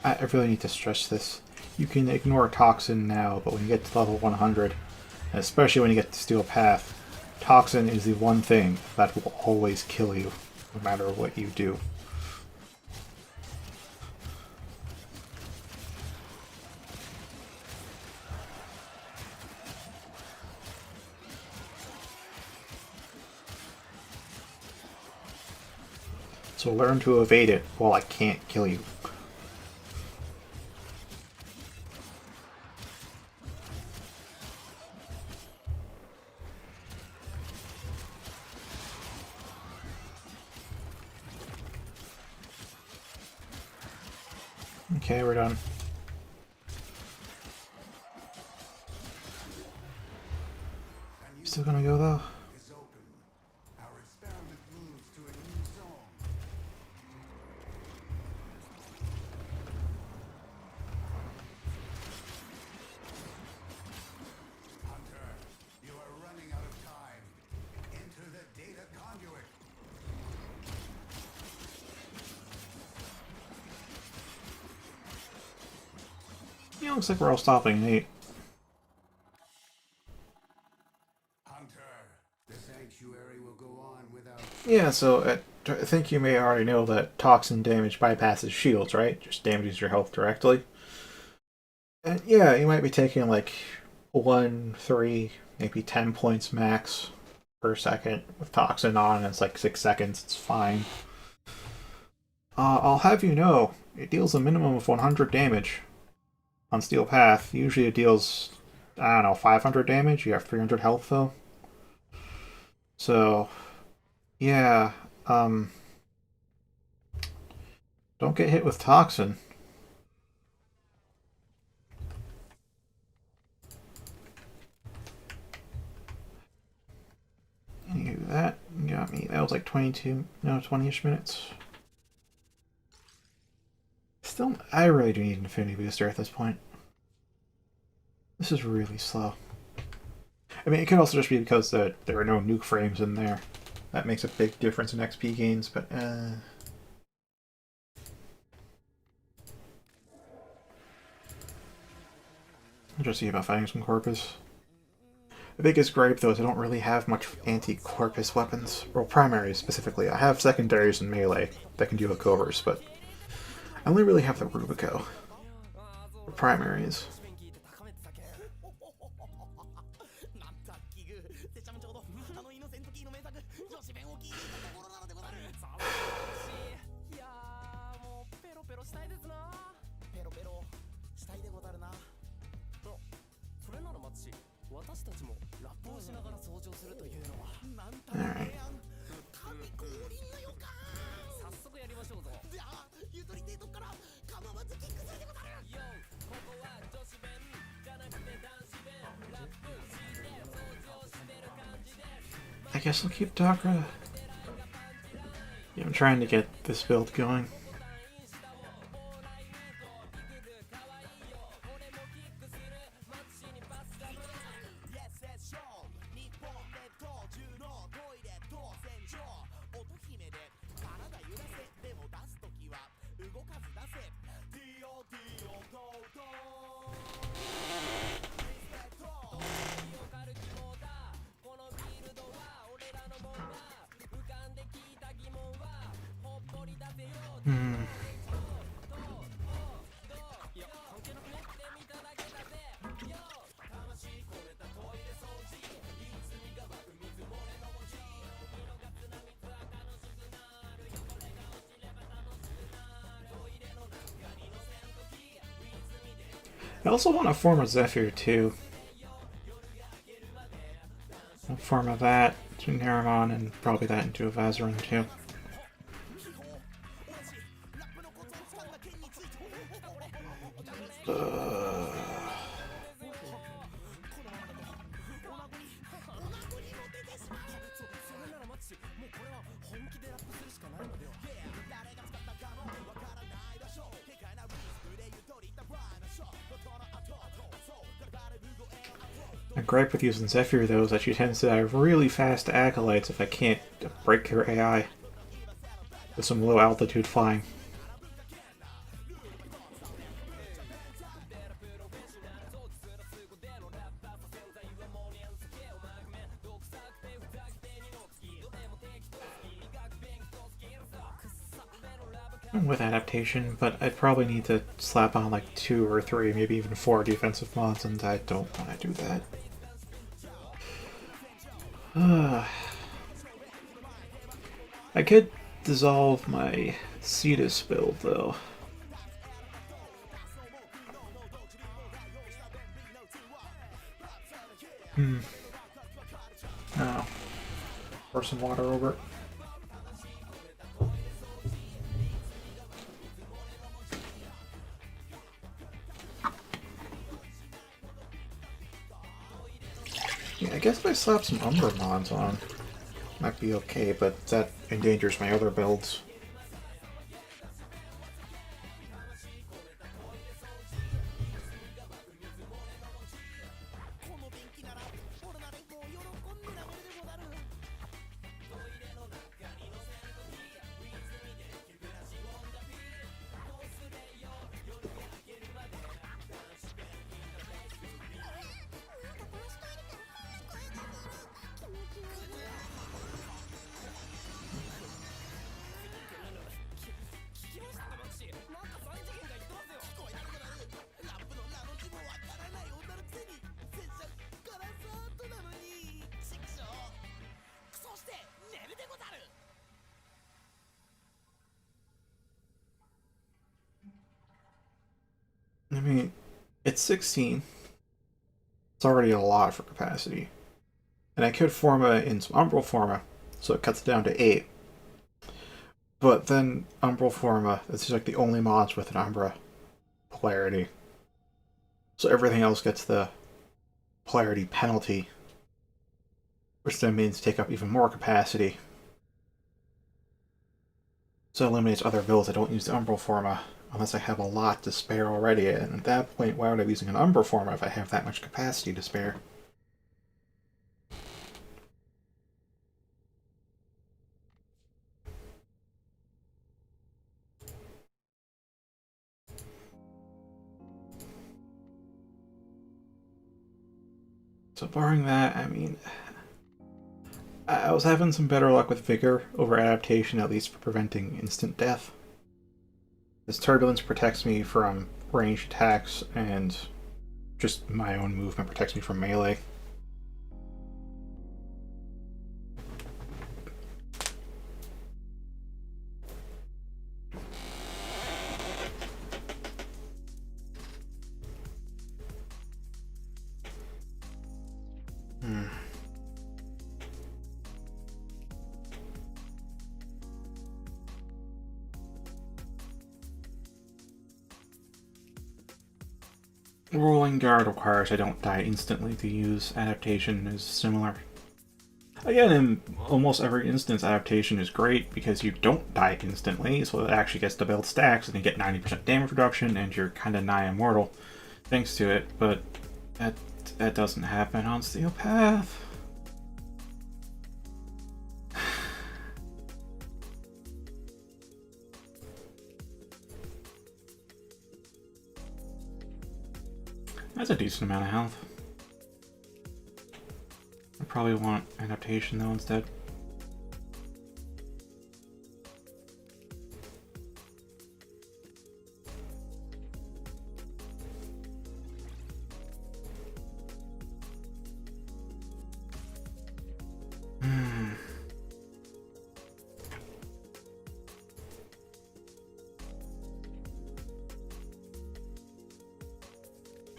I really need to stress this. You can ignore Toxin now, but when you get to level 100, especially when you get to Steel Path, Toxin is the one thing that will always kill you, no matter what you do. So learn to evade it while I can't kill you. Okay, we're done. Still gonna go though? Is open. Our experiment moves to a new zone. Hunter, you are running out of time. Enter the data conduit. Yeah, looks like we're all stopping at 8. Hunter, the sanctuary will go on without. Yeah, so I think you may already know that toxin damage bypasses shields, right? Just damages your health directly. And yeah, you might be taking like 1, 3, maybe 10 points max per second with toxin on, and it's like 6 seconds, it's fine. I'll have you know, it deals a minimum of 100 damage on Steel Path. Usually it deals, I don't know, 500 damage. You have 300 health though. So, yeah, don't get hit with toxin. You do that, you got me. That was like 22, no, 20-ish minutes. Still, I really do need an Infinity Booster at this point. This is really slow. I mean, it could also just be because there are no nuke frames in there. That makes a big difference in XP gains, but I'll just see about finding some Corpus. The biggest gripe, though, is I don't really have much anti-corpus weapons. Well, primaries, specifically. I have secondaries and melee that can deal with covers, but I only really have the Rubico for primaries. Alright. I guess I'll keep Dakra. Yeah, I'm trying to get this build going. I also want to form a Zephyr too. I'll form a that to Naramon and probably that into a Vazarin too. A gripe with using Zephyr, though, is that she tends to have really fast acolytes if I can't break her AI with some low altitude flying. With adaptation, but I'd probably need to slap on like 2 or 3, maybe even 4 defensive mods, and I don't want to do that. I could dissolve my Cetus build, though. No. Pour some water over it. Yeah, I guess if I slap some Umbra mods on, might be okay, but that endangers my other builds. I mean, it's 16. It's already a lot for capacity. And I could forma in some Umbral Forma, so it cuts it down to 8. But then Umbral Forma, it's like the only mods with an Umbra polarity. So everything else gets the polarity penalty, which then means take up even more capacity. So it eliminates other builds that don't use the Umbral Forma, unless I have a lot to spare already, and at that point, why would I be using an Umbral Forma if I have that much capacity to spare? So barring that, I mean, I was having some better luck with Vigor over Adaptation, at least for preventing instant death. This Turbulence protects me from ranged attacks, and just my own movement protects me from melee. Rolling Guard requires I don't die instantly to use. Adaptation is similar. Again, in almost every instance, Adaptation is great because you don't die instantly, so it actually gets to build stacks and you get 90% damage reduction and you're kind of nigh immortal thanks to it, but that doesn't happen on Steel Path. That's a decent amount of health. I probably want Adaptation though instead.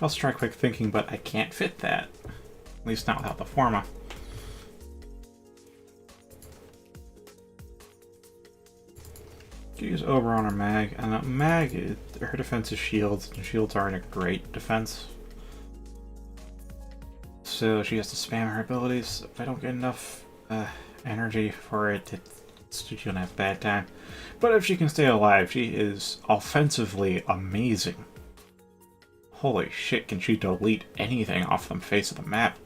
I'll try quick thinking, but I can't fit that. At least not without the Forma. Use Oberon or Mag, and Mag, her defense is shields, and shields aren't a great defense. So she has to spam her abilities. If I don't get enough energy for it, she's gonna have a bad time. But if she can stay alive, she is offensively amazing. Holy shit, can she delete anything off the face of the map?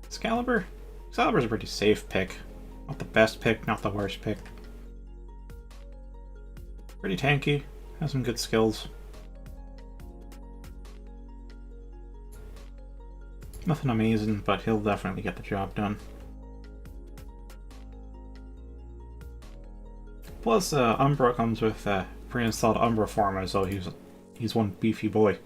Excalibur? Excalibur's a pretty safe pick. Not the best pick, not the worst pick. Pretty tanky, has some good skills. Nothing amazing, but he'll definitely get the job done. Plus, Umbra comes with pre-installed Umbra Forma, so he's one beefy boy.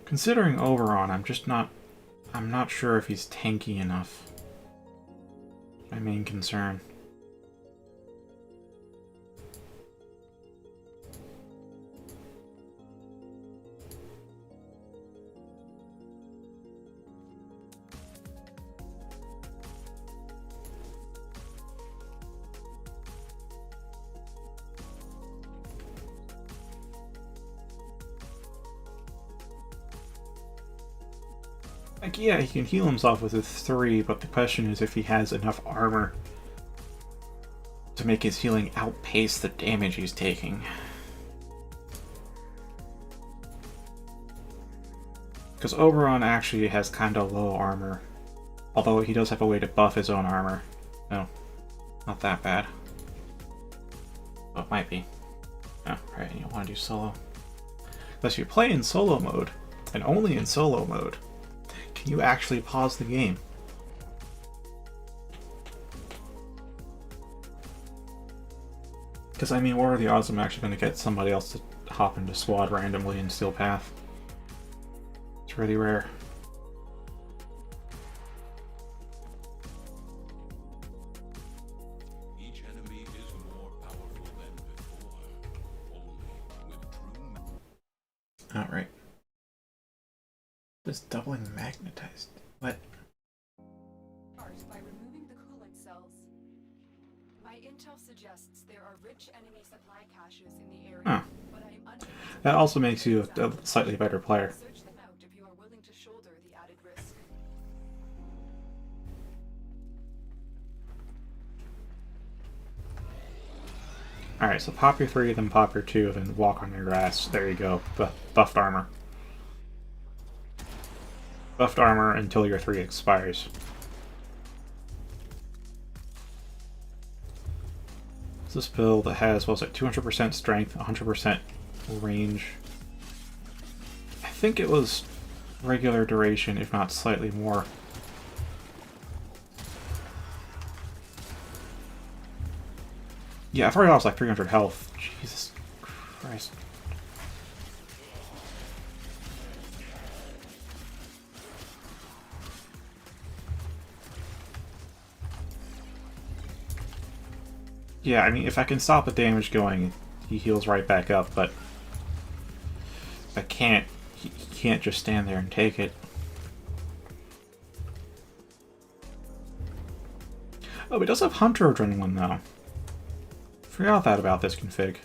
Considering Oberon, I'm not sure if he's tanky enough. My main concern. Like, yeah, he can heal himself with his 3, but the question is if he has enough armor to make his healing outpace the damage he's taking. Because Oberon actually has kind of low armor, although he does have a way to buff his own armor. No, not that bad. Well, it might be. Oh, right, you want to do solo. Unless you play in solo mode, and only in solo mode, can you actually pause the game? Because, I mean, what are the odds I'm actually going to get somebody else to hop into squad randomly in Steel Path? It's really rare. Each enemy is more powerful than before. Only with true Alright. Just doubling magnetized. What? By removing the cooling cells. My intel suggests there are rich enemy supply caches in the area, Huh. but I am unable to That also makes you a slightly better player. search them out if you are willing to shoulder the added risk. Alright, so pop your 3, then pop your 2, then walk on your grass. There you go. Buffed armor. Buffed armor until your 3 expires. This build has, what was it, 200% strength, 100% range. I think it was regular duration, if not slightly more. Yeah, I thought I was like 300 health. Jesus Christ. Yeah, I mean, if I can stop the damage going, he heals right back up, but I can't. He can't just stand there and take it. Oh, he does have Hunter Adrenaline, though. Forgot that about this config.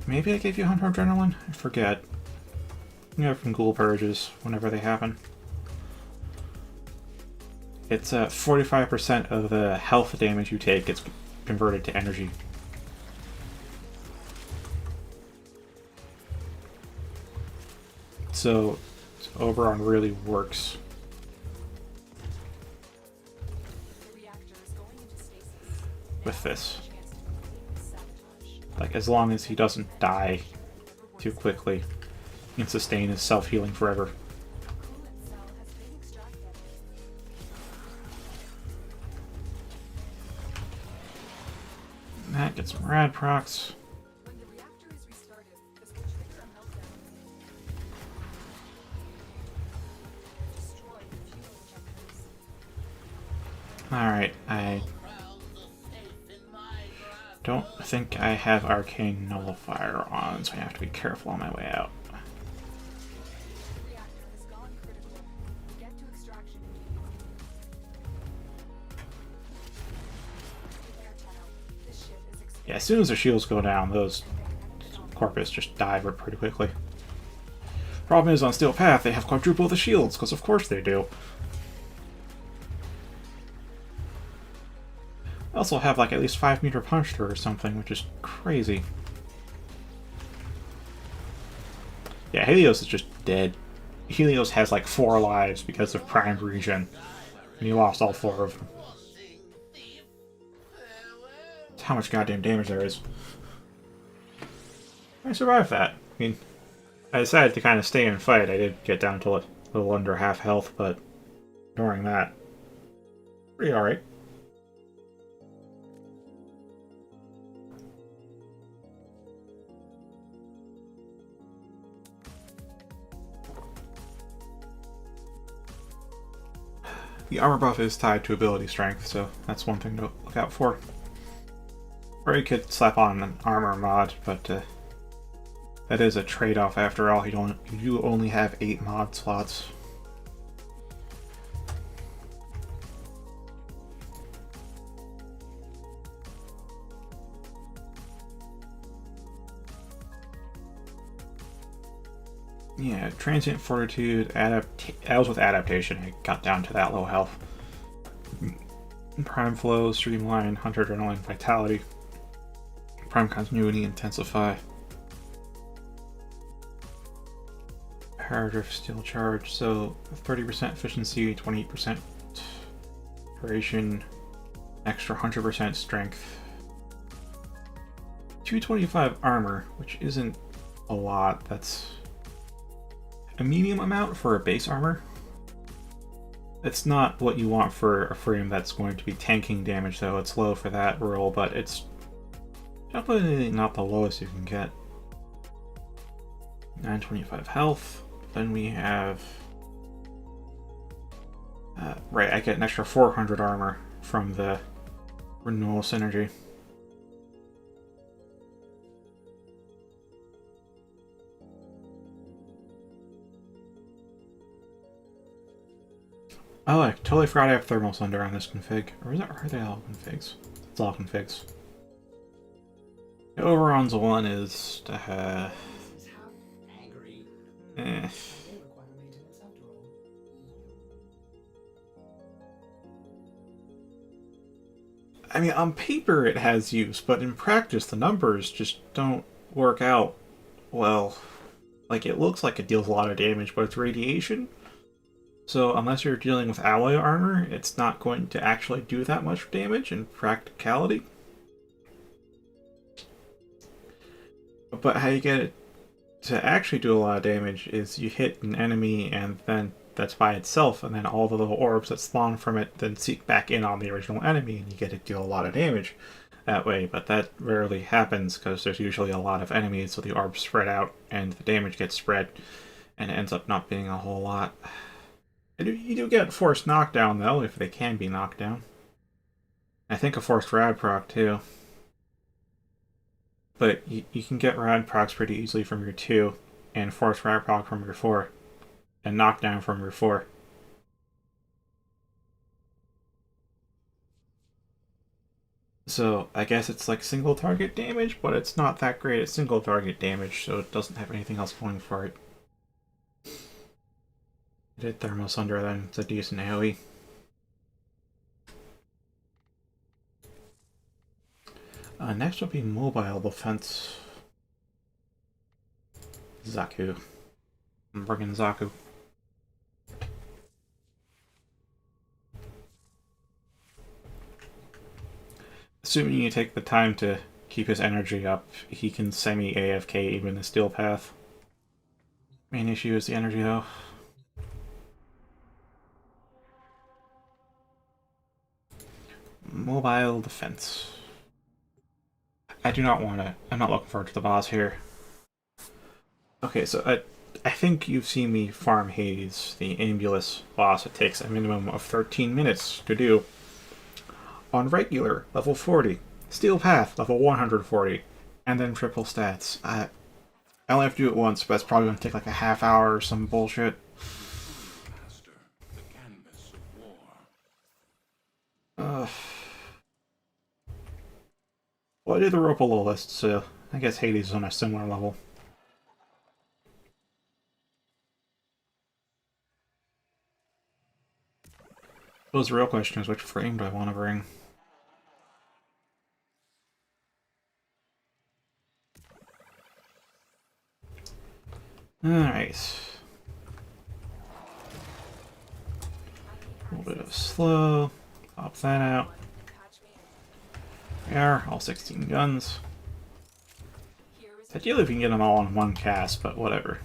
Maybe I gave you Hunter Adrenaline? I forget. You know, from Ghoul Purges, whenever they happen. It's 45% of the health damage you take gets converted to energy. So, Oberon really works. The reactor is going into stasis. With this. Chance to complete sabotage. Like, as long as he doesn't die too quickly, he can sustain his self-healing forever. Coolant cell has been extracted. That gets some rad procs. When the reactor is restarted, this will trigger a meltdown. Destroy the fuel injectors. Alright, I don't think I have Arcane Nullifier on, so I have to be careful on my way out. The reactor has gone critical. Get to extraction immediately. Airtel, this ship is exposed. Yeah, as soon as the shields go down, those Corpus just die pretty quickly. Problem is, on Steel Path, they have quadruple the shields, because of course they do. They also have like at least 5-meter punch through or something, which is crazy. Yeah, Helios is just dead. Helios has like 4 lives because of primed regen, and he lost all 4 of them. That's how much goddamn damage there is. I survived that. I mean, I decided to kind of stay and fight. I did get down to a little under half health, but during that, pretty alright. The armor buff is tied to ability strength, so that's one thing to look out for. Or you could slap on an armor mod, but that is a trade-off after all. You only have 8 mod slots. Yeah, transient fortitude, I was with adaptation. I got down to that low health. Prime flow, streamline, hunter adrenaline, vitality, prime continuity, intensify, paradrift, steel charge. So 30% efficiency, 28% duration, extra 100% strength, 225 armor, which isn't a lot. That's a medium amount for a base armor. It's not what you want for a frame that's going to be tanking damage, though. It's low for that roll, but it's definitely not the lowest you can get. 925 health. Then we have... right, I get an extra 400 armor from the renewal synergy. Oh, I totally forgot I have Thermal Sunder on this config. Or are they all configs? It's all configs. The Oberon's one is to have... Angry. Eh. They require maintenance after all. I mean, on paper it has use, but in practice the numbers just don't work out well. Like, it looks like it deals a lot of damage, but it's radiation. So unless you're dealing with alloy armor, it's not going to actually do that much damage in practicality. But how you get it to actually do a lot of damage is you hit an enemy and then that's by itself, and then all the little orbs that spawn from it then seek back in on the original enemy, and you get to deal a lot of damage that way. But that rarely happens because there's usually a lot of enemies, so the orbs spread out and the damage gets spread, and it ends up not being a whole lot. You do get forced knockdown though, if they can be knocked down. I think a forced rad proc too. But you can get rad procs pretty easily from your 2, and forced rad proc from your 4, and knockdown from your 4. So I guess it's like single target damage, but it's not that great at single target damage, so it doesn't have anything else going for it. I did Thermosunder then, it's a decent AoE. Next will be mobile defense. Zaku. I'm bringing Zaku. Assuming you take the time to keep his energy up, he can semi-AFK even the steel path. Main issue is the energy though. Mobile defense. I'm not looking forward to the boss here. Okay, so I think you've seen me farm Hades, the Ambulus boss. It takes a minimum of 13 minutes to do. On regular, level 40. Steel Path, level 140. And then triple stats. I only have to do it once, but it's probably going to take like a half hour or some bullshit. Master, the canvas of war. Well, I did the Ropalo list, so I guess Hades is on a similar level. Suppose the real question is, which frame do I want to bring? Alright. A little bit of slow. Pop that out. There, all 16 guns. Ideally, if we can get them all on one cast, but whatever.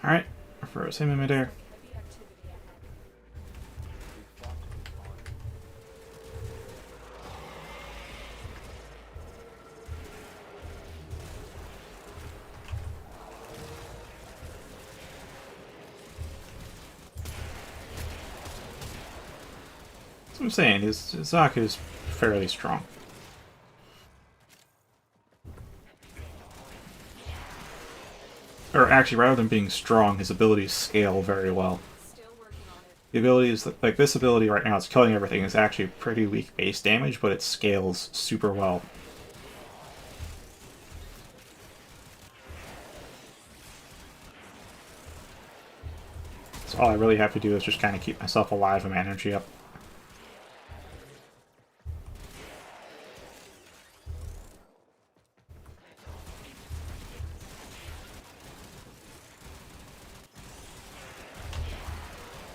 Alright, first him in midair. That's what I'm saying, his Zaku is fairly strong. Or actually, rather than being strong, his abilities scale very well. The abilities, like this ability right now, it's killing everything, is actually pretty weak base damage, but it scales super well. So all I really have to do is just kind of keep myself alive and my energy up.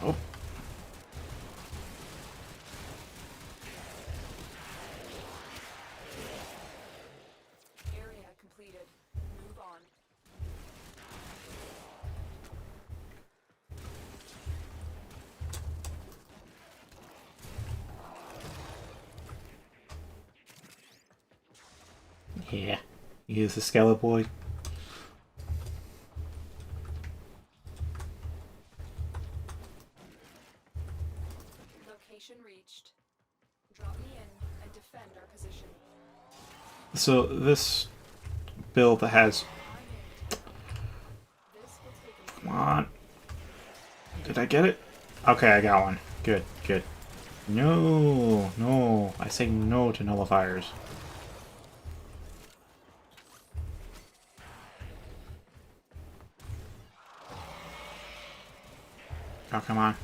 Oh. Area completed. Move on. Yeah, he is a Skeletor boy. Location reached. Drop me in and defend our position. So this build has... This will take Come on. Did I get it? Okay, I got one. Good, good. No, no. I say no to nullifiers. Oh, come on.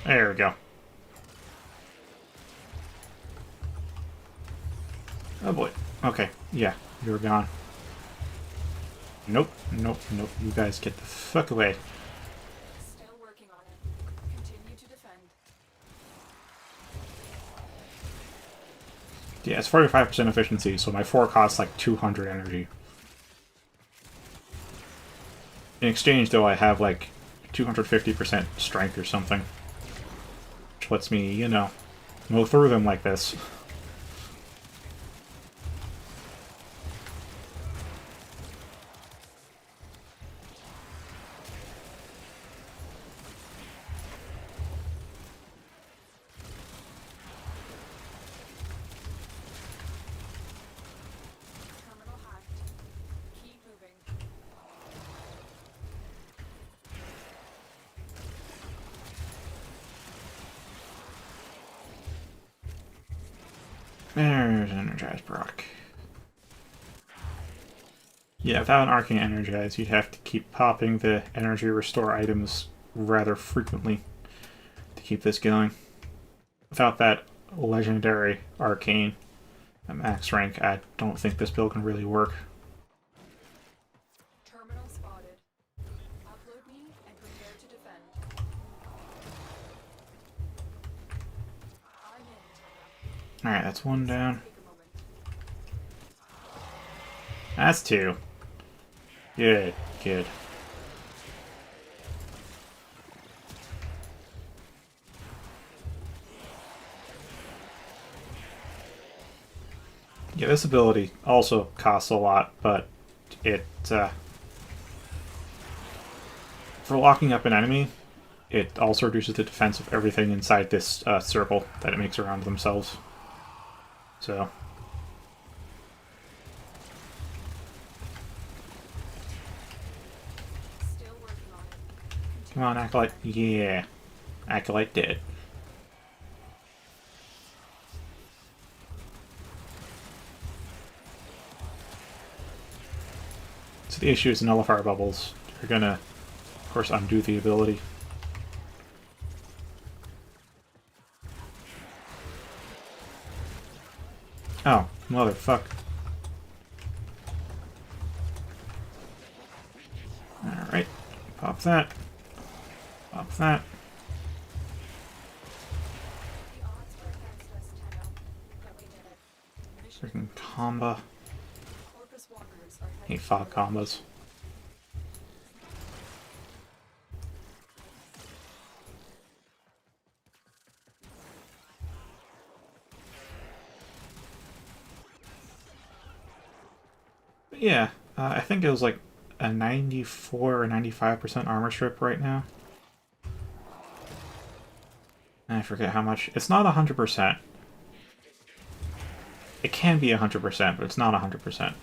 There we go. Oh boy. Okay, yeah, you're gone. Nope, nope, nope. You guys get the fuck away. Still working on it. Continue to defend. Yeah, it's 45% efficiency, so my 4 costs like 200 energy. In exchange, though, I have like 250% strength or something. Which lets me, you know, mow through them like this. Terminal hacked. Keep moving. There's Energize Brock. Yeah, without an Arcane Energize, you'd have to keep popping the energy restore items rather frequently to keep this going. Without that legendary Arcane at max rank, I don't think this build can really work. Terminal spotted. Upload me and prepare to defend. I'm in, Tara. Alright, that's one down. Take a moment. That's 2. Good, good. Yeah, this ability also costs a lot, but it, for locking up an enemy, it also reduces the defense of everything inside this circle that it makes around themselves. So, Still working on it. come on, Acolyte. Yeah. Acolyte dead. So the issue is nullifier bubbles. You're gonna, of course, undo the ability. Oh, motherfuck. Alright. Pop that. Pop that. The odds were against us, Tenno, but we did it. Mission Freaking combo. Corpus walkers are Hate heading fog for the combos. But yeah, I think it was like a 94 or 95% armor strip right now. I forget how much. It's not 100%. It can be 100%, but it's not 100%.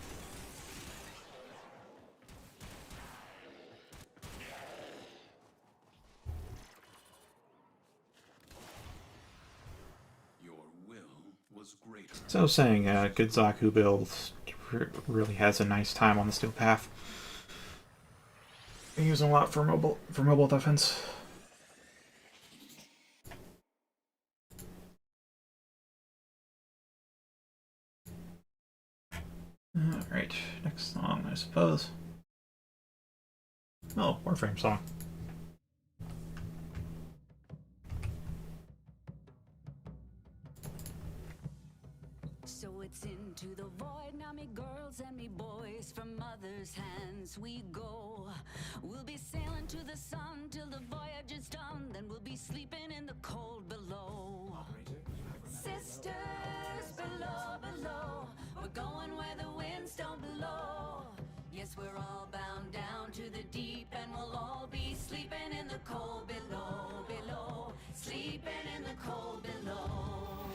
Your will was greater. So I was saying, good Zaku build really has a nice time on the steel path. Been using a lot for mobile defense. Alright, next song, I suppose. Oh, Warframe song. So it's into the void, now me girls and me boys, from mother's hands we go. We'll be sailing to the sun till the voyage is done, then we'll be sleeping in the cold below. Sisters below, below, we're going where the winds don't blow. Yes, we're all bound down to the deep, and we'll all be sleeping in the cold below, below, sleeping in the cold below.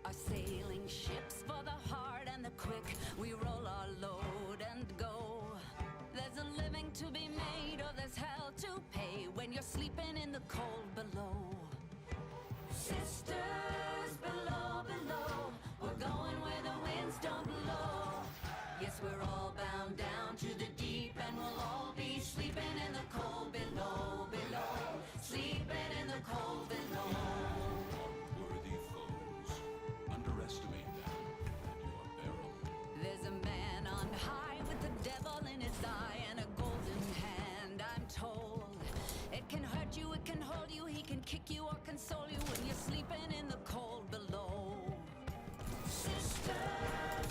Our sailing ships for the hard and the quick, we roll our load and go. There's a living to be made, or there's hell to pay when you're sleeping in the cold below. Sisters below, below, we're going where the winds don't blow. Yes, we're all bound down to the deep, and we'll all wake you or console you when you're sleeping in the cold below. Sisters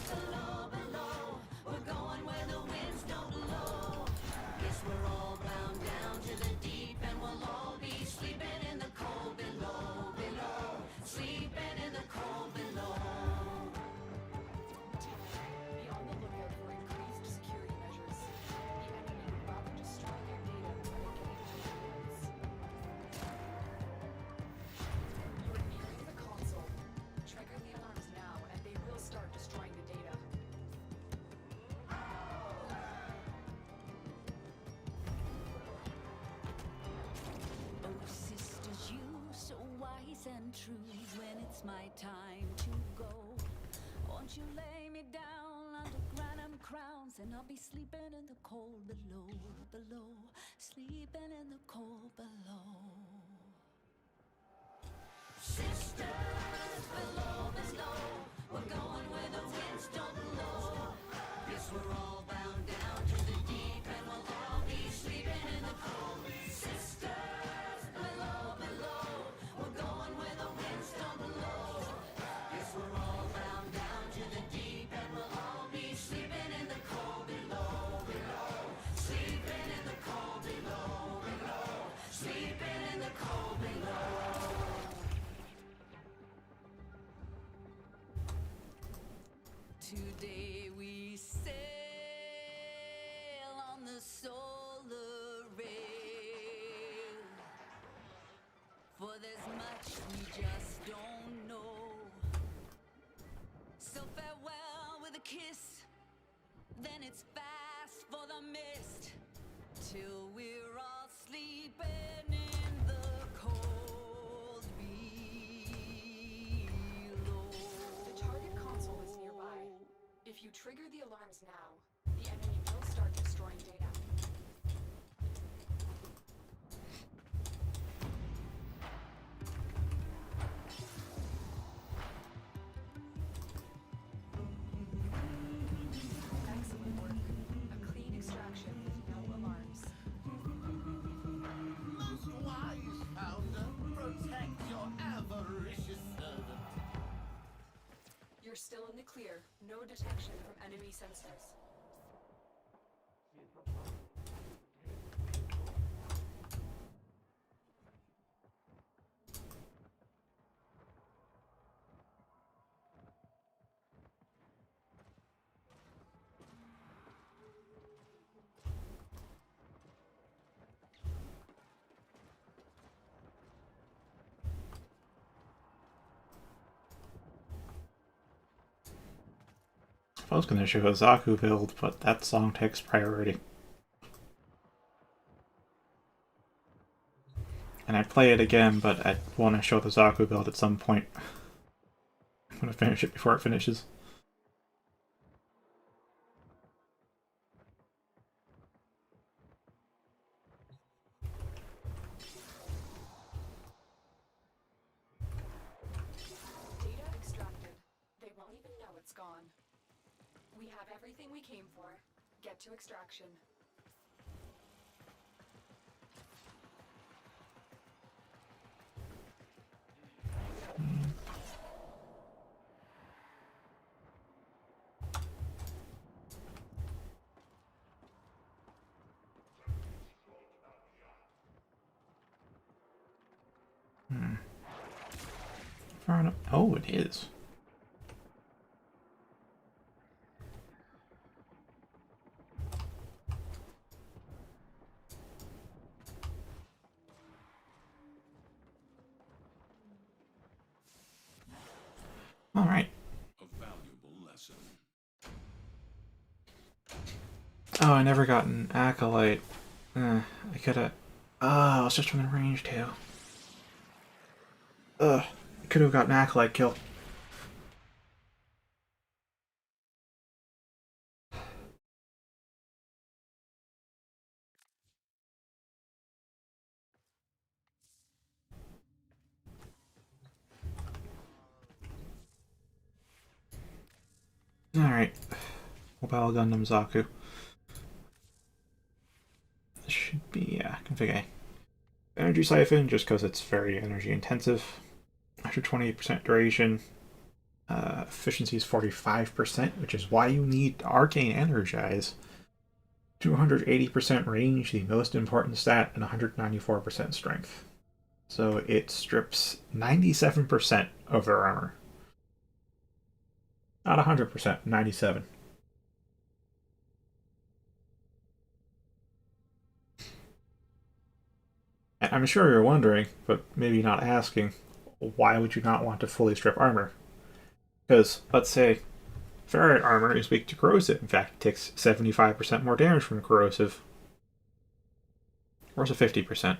below, below, we're going where the winds don't blow. Guess we're all bound down to the deep, and we'll all be sleeping in the cold below, below, sleeping in the cold below. Be on the lookout for increased security measures. The enemy would rather destroy their data than get into the humans. You are nearing the console. Trigger the alarms now, and they will start destroying the data. Oh, sisters, you so wise and true. When it's my time to go, won't you lay me down under granite crowns, and I'll be sleeping in the cold below, below, sleeping in the cold below. Sisters below, below, we're going where the winds don't blow. Guess we're all bound down to the deep, and we'll all be sleeping in the cold. Sisters below, below, we're going where the winds don't blow. Guess we're all bound down to the deep, and we'll all be sleeping in the cold below, below, sleeping in the cold below, below, sleeping in the cold below. Today we sail on the solar rail, for there's much we just don't know. So farewell with a kiss, then it's fast for the mist, till we're all sleeping in the cold below. The target console is nearby. If you trigger the alarms now, the enemy will start destroying data. Excellent work. A clean extraction with no alarms. Most wise founder, protect your avaricious servant. You're still in the clear. No detection from enemy sensors. I was going to show a Zaku build, but that song takes priority. And I'd play it again, but I'd want to show the Zaku build at some point. I'm going to finish it before it finishes. Data extracted. They won't even know it's gone. We have everything we came for. Get to extraction. Far enough. Oh, it is. All right. A valuable lesson. Oh, I never got an acolyte. I could've. Oh, I was just within range too. Ugh. I could have gotten an acolyte kill. Alright. Mobile Gundam Zaku. This should be, yeah, config A. Energy Siphon, just because it's very energy intensive. After 28% duration. Efficiency is 45%, which is why you need Arcane Energize. 280% range, the most important stat, and 194% strength. So it strips 97% of their armor. Not 100%, 97. And I'm sure you're wondering, but maybe not asking, why would you not want to fully strip armor? Because, let's say, ferrite armor is weak to corrosive. In fact, it takes 75% more damage from corrosive. Or is it 50%?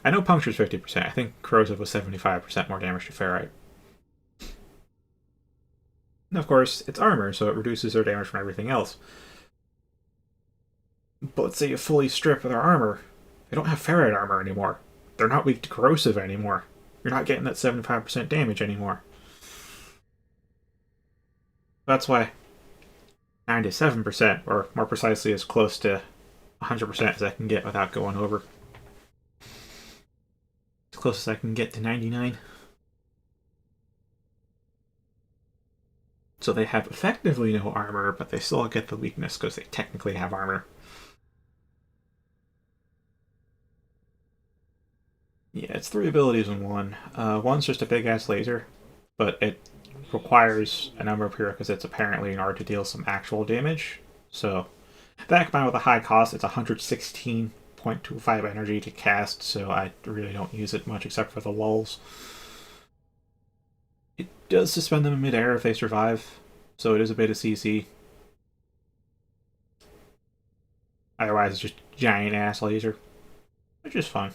I know puncture is 50%. I think corrosive was 75% more damage to ferrite. And of course, it's armor, so it reduces their damage from everything else. But let's say you fully strip their armor. They don't have ferrite armor anymore. They're not weak to corrosive anymore. You're not getting that 75% damage anymore. That's why 97%, or more precisely as close to 100% as I can get without going over. As close as I can get to 99. So they have effectively no armor, but they still get the weakness because they technically have armor. Yeah, it's 3 abilities in one. One's just a big-ass laser, but it requires a number of prerequisites apparently in order to deal some actual damage. So that combined with a high cost, it's 116.25 energy to cast, so I really don't use it much except for the lulls. It does suspend them in midair if they survive, so it is a bit of CC. Otherwise, it's just giant ass laser, which is fun.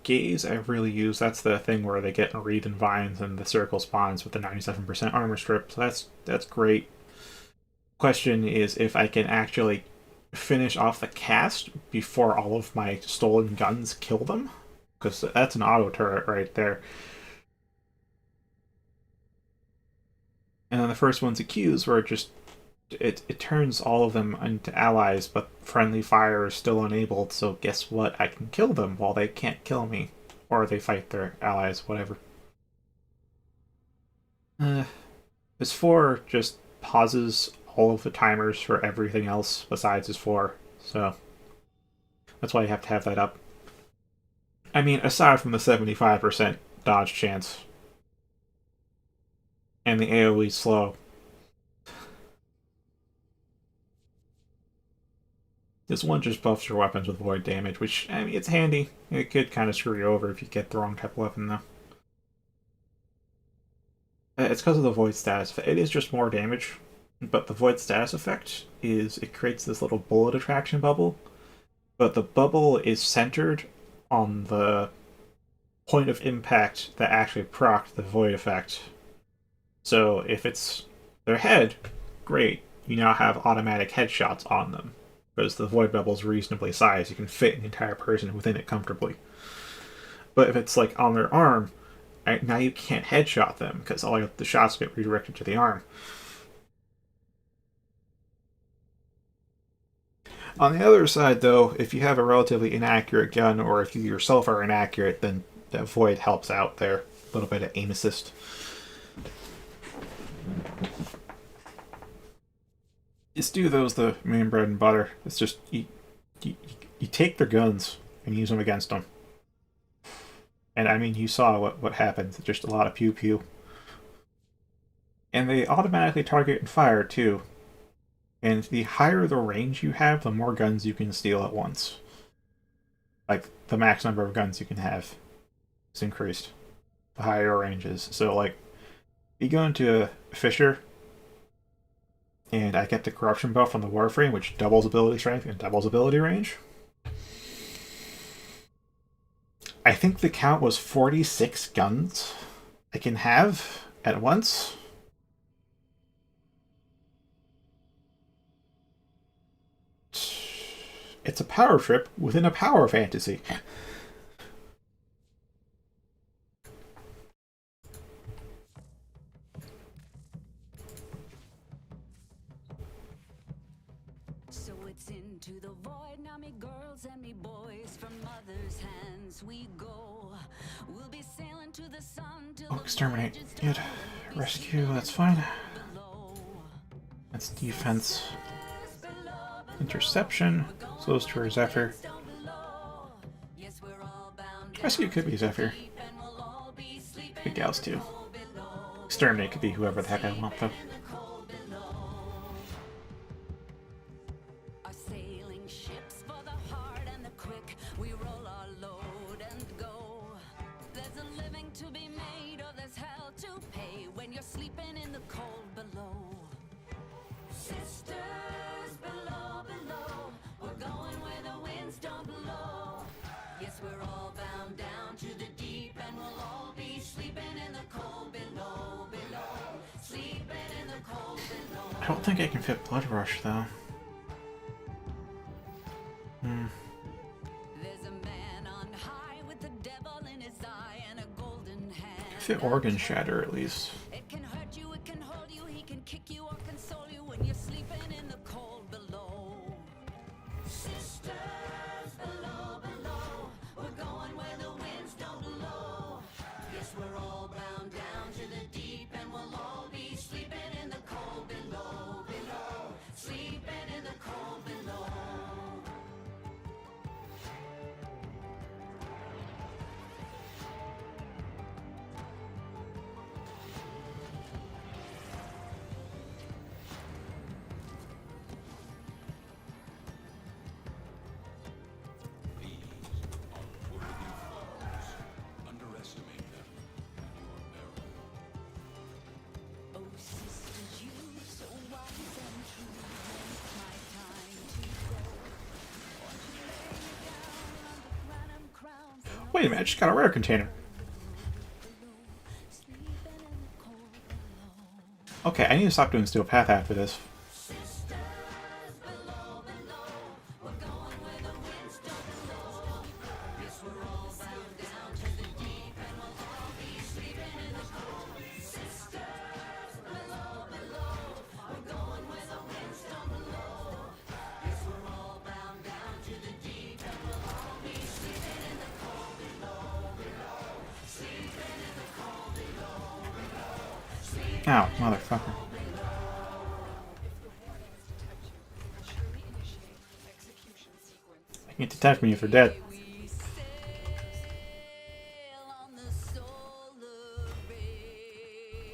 Gaze I've really used. That's the thing where they get wreathed in vines and the circle spawns with the 97% armor strip. So that's great. Question is if I can actually finish off the cast before all of my stolen guns kill them, because that's an auto turret right there. And then the first one's accused, where it turns all of them into allies, but friendly fire is still enabled, so guess what? I can kill them while they can't kill me. Or they fight their allies, whatever. This 4 just pauses all of the timers for everything else besides his 4, so that's why you have to have that up. I mean, aside from the 75% dodge chance, and the AoE slow, this one just buffs your weapons with void damage, which, I mean, it's handy. It could kind of screw you over if you get the wrong type of weapon, though. It's because of the void status. It is just more damage, but the void status effect is it creates this little bullet attraction bubble, but the bubble is centered on the point of impact that actually procced the void effect. So if it's their head, great. You now have automatic headshots on them, because the void bubble is reasonably sized. You can fit an entire person within it comfortably. But if it's like on their arm, now you can't headshot them because all the shots get redirected to the arm. On the other side, though, if you have a relatively inaccurate gun, or if you yourself are inaccurate, then that void helps out there. A little bit of aim assist. Those the main bread and butter. It's just you take their guns and use them against them. And I mean, you saw what happened. Just a lot of pew pew. And they automatically target and fire too. And the higher the range you have, the more guns you can steal at once. Like, the max number of guns you can have is increased. The higher your range is. So, like, you go into a Fisher, and I get the corruption buff on the Warframe, which doubles ability strength and doubles ability range. I think the count was 46 guns I can have at once. It's a power trip within a power fantasy. So it's into boys from mother's hands we go. We'll be sailing to the sun till Oh, the exterminate. voyage is Good. done. We'll be Rescue, sleeping that's in the fine. cold below. That's defense. Sisters below, Interception. below, So those two are Zephyr. winds down below. Yes, we're all bound Rescue down could to be the Zephyr. deep, and we'll all be sleeping Big gals in the too. cold below. Exterminate could be whoever the heck I want though. In the cold below. Our sailing ships for the hard and the quick. We roll our load and go. There's a living to be made, or there's hell to pay when you're sleeping in the cold below. Sisters below, below. We're going where the winds don't blow. Yes, we're all bound down to the deep, and we'll all be sleeping in the cold below, below. Sleeping in the cold below. I don't think I can fit Blood Rush though. There's a man on high with the devil in his eye and a golden hand. Fit Organ Shatter at least. It can hurt you, it can hold you, he can kick you or console you when you're sleeping in the cold below. Sisters below, below, we're going where the winds don't blow. Yes, we're all bound down to the deep, and we'll all be sleeping in the cold below, below. Sleeping in the cold below. These are worthy foes. Underestimate them at your peril. Oh, sisters, you so wise and true. When it's my time to go, won't you lay me down on the platinum crowns and Wait a minute, I just got a rare container. sleeping in the cold below. Okay, I need to stop doing Steel Path after this. Sisters below, below, we're going where the winds don't blow. Yes, we're all bound down to the deep, and we'll all be sleeping in the cold. Sisters below, below, we're going where the winds don't blow. Yes, we're all bound down to the deep, and we'll all be sleeping in the cold below, below. Sleeping in the cold below, below. Sleeping Ow, motherfucker. Surely initiate execution sequence. You can detect me if they're dead. we sail on the solar ray.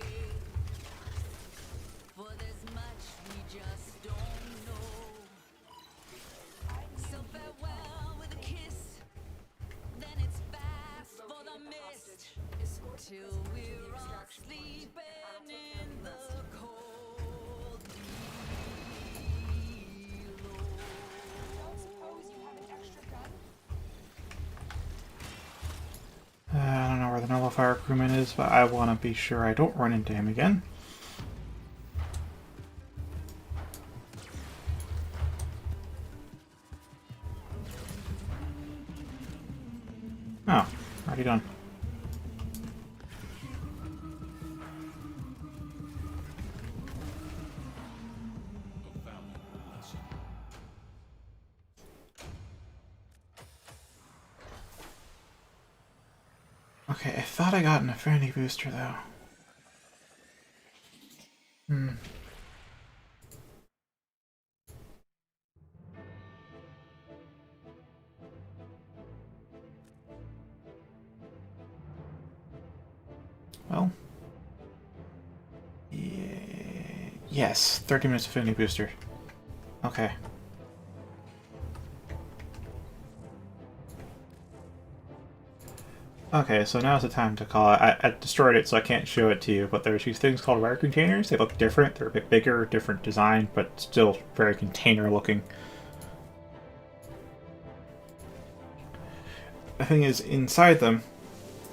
For there's much we just don't know. So farewell with a kiss, then it's fast for the mist. Till we're all sleeping in the cold Don't suppose you have an extra gun? I don't know where the Nullifier crewman is, but I want to be sure I don't run into him again. Oh, already done. A valuable lesson. Okay, I thought I got an affinity booster though. Well. Yes, 30 minutes affinity booster. Okay. Okay, so now's the time to call it. I destroyed it, so I can't show it to you, but there's these things called rare containers. They look different. They're a bit bigger, different design, but still very container looking. The thing is, inside them,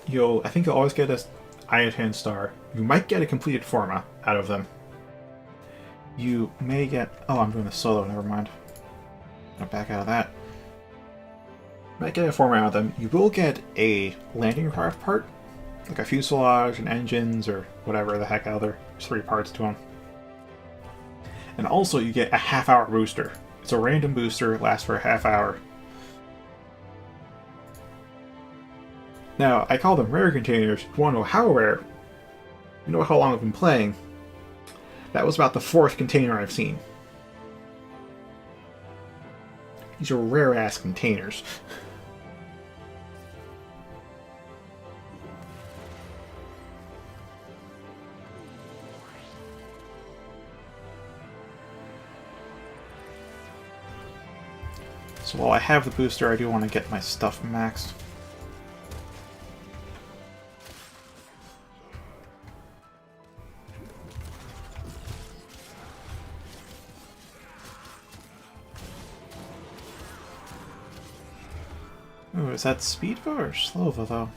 I think you'll always get a Iatan star. You might get a completed forma out of them. You may get... Oh, I'm doing a solo, never mind. I'll back out of that. Might get a forma out of them. You will get a landing craft part, like a fuselage and engines or whatever the heck other. There's 3 parts to them. And also you get a half-hour booster. It's a random booster, lasts for a half hour. Now, I call them rare containers. You want to know how rare? You know how long I've been playing? That was about the 4th container I've seen. These are rare-ass containers. So while I have the booster, I do want to get my stuff maxed. Ooh, is that Speedva or Slova, though?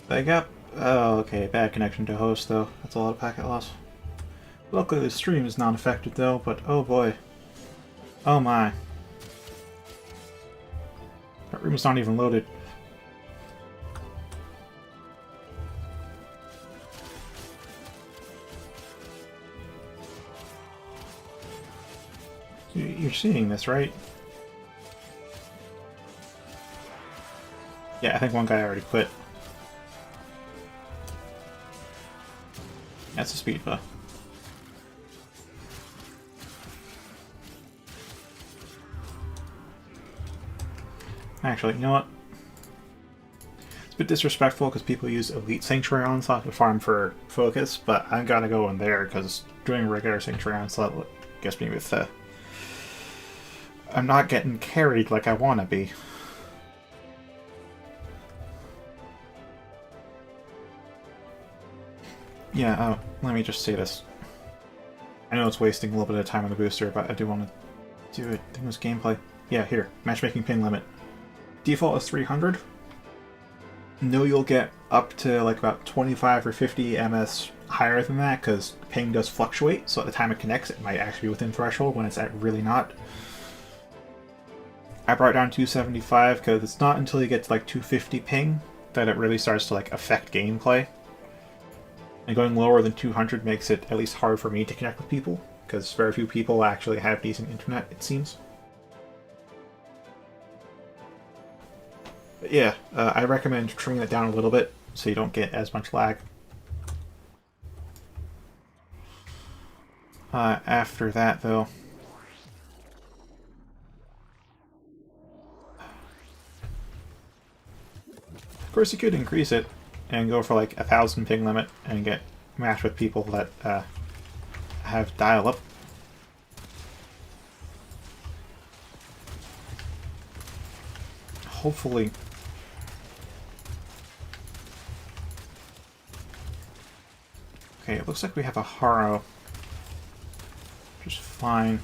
They got... Oh, okay, bad connection to host, though. That's a lot of packet loss. Luckily the stream is not affected, though, but oh boy. Oh my. That room is not even loaded. You're seeing this, right? Yeah, I think one guy already quit. That's a speed buff. Actually, you know what? It's a bit disrespectful because people use Elite Sanctuary Onslaught to farm for focus, but I gotta go in there because doing regular Sanctuary Onslaught gets me with I'm not getting carried like I want to be. Yeah, oh, let me just say this. I know it's wasting a little bit of time on the booster, but I do want to do it. I think it was gameplay. Yeah, here. Matchmaking ping limit. Default is 300. No, you'll get up to like about 25 or 50 MS higher than that because ping does fluctuate, so at the time it connects it might actually be within threshold when it's at really not. I brought it down to 275 because it's not until you get to like 250 ping that it really starts to like affect gameplay. And going lower than 200 makes it at least hard for me to connect with people because very few people actually have decent internet, it seems. But yeah, I recommend trimming that down a little bit so you don't get as much lag. After that, though, of course you could increase it and go for like 1,000 ping limit and get matched with people that have dial-up. Hopefully. Okay, it looks like we have a Haro. Which is fine.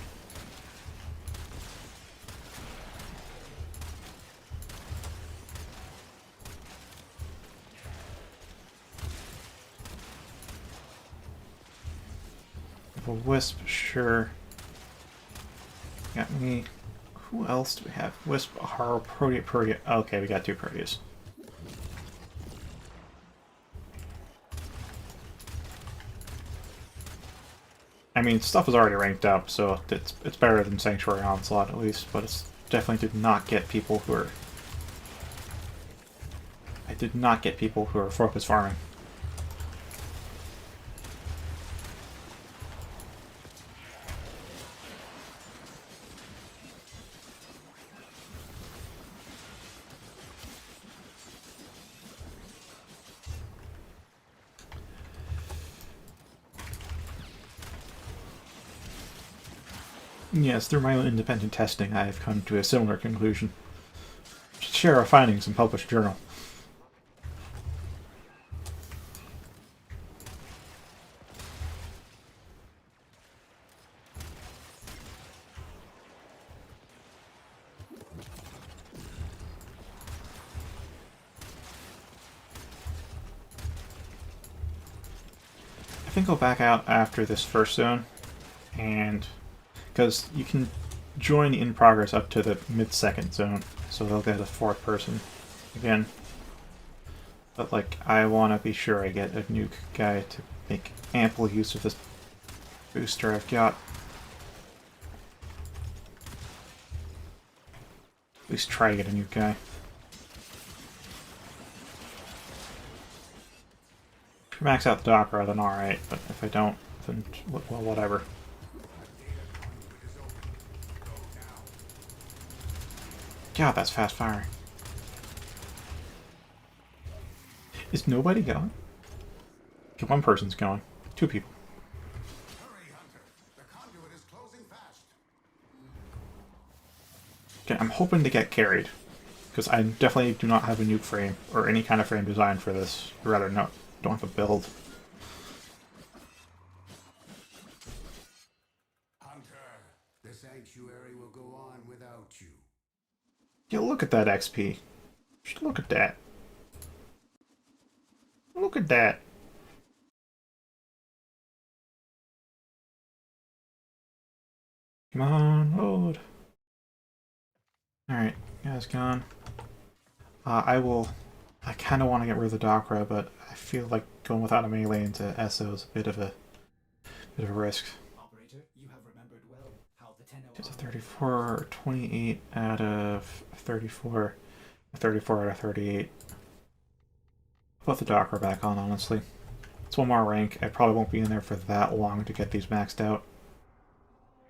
A Wisp, sure. Got me. Who else do we have? Wisp, Haro, Protea. Okay, we got 2 Proteas. I mean, stuff is already ranked up, so it's better than Sanctuary Onslaught at least, but it's definitely did not get people who are. I did not get people who are focus farming. Yes, through my own independent testing, I have come to a similar conclusion. Should share our findings and publish a journal. I think I'll back out after this first zone, and because you can join in progress up to the mid-second zone, so they'll get a 4th person again. But like, I want to be sure I get a nuke guy to make ample use of this booster I've got. least try to get a new guy. If I max out the Docker, then alright, but if I don't, then, well, whatever. God, that's fast firing. Is nobody going? Okay, one person's going. Two people. Hurry, Hunter. The conduit is closing fast. Okay, I'm hoping to get carried. Because I definitely do not have a nuke frame, or any kind of frame designed for this. Or rather, no, don't have a build. Hunter, the sanctuary will go on without you. Yeah, look at that XP. Just look at that. Look at that. Come on, load. Alright, guys gone. I kind of want to get rid of the Dakra, but I feel like going without a melee into SO is a bit of a risk. Operator, you have remembered well how the 10 It's a 34, 28 out of 34, 34 out of 38. I'll put the Dakra back on, honestly. It's one more rank. I probably won't be in there for that long to get these maxed out.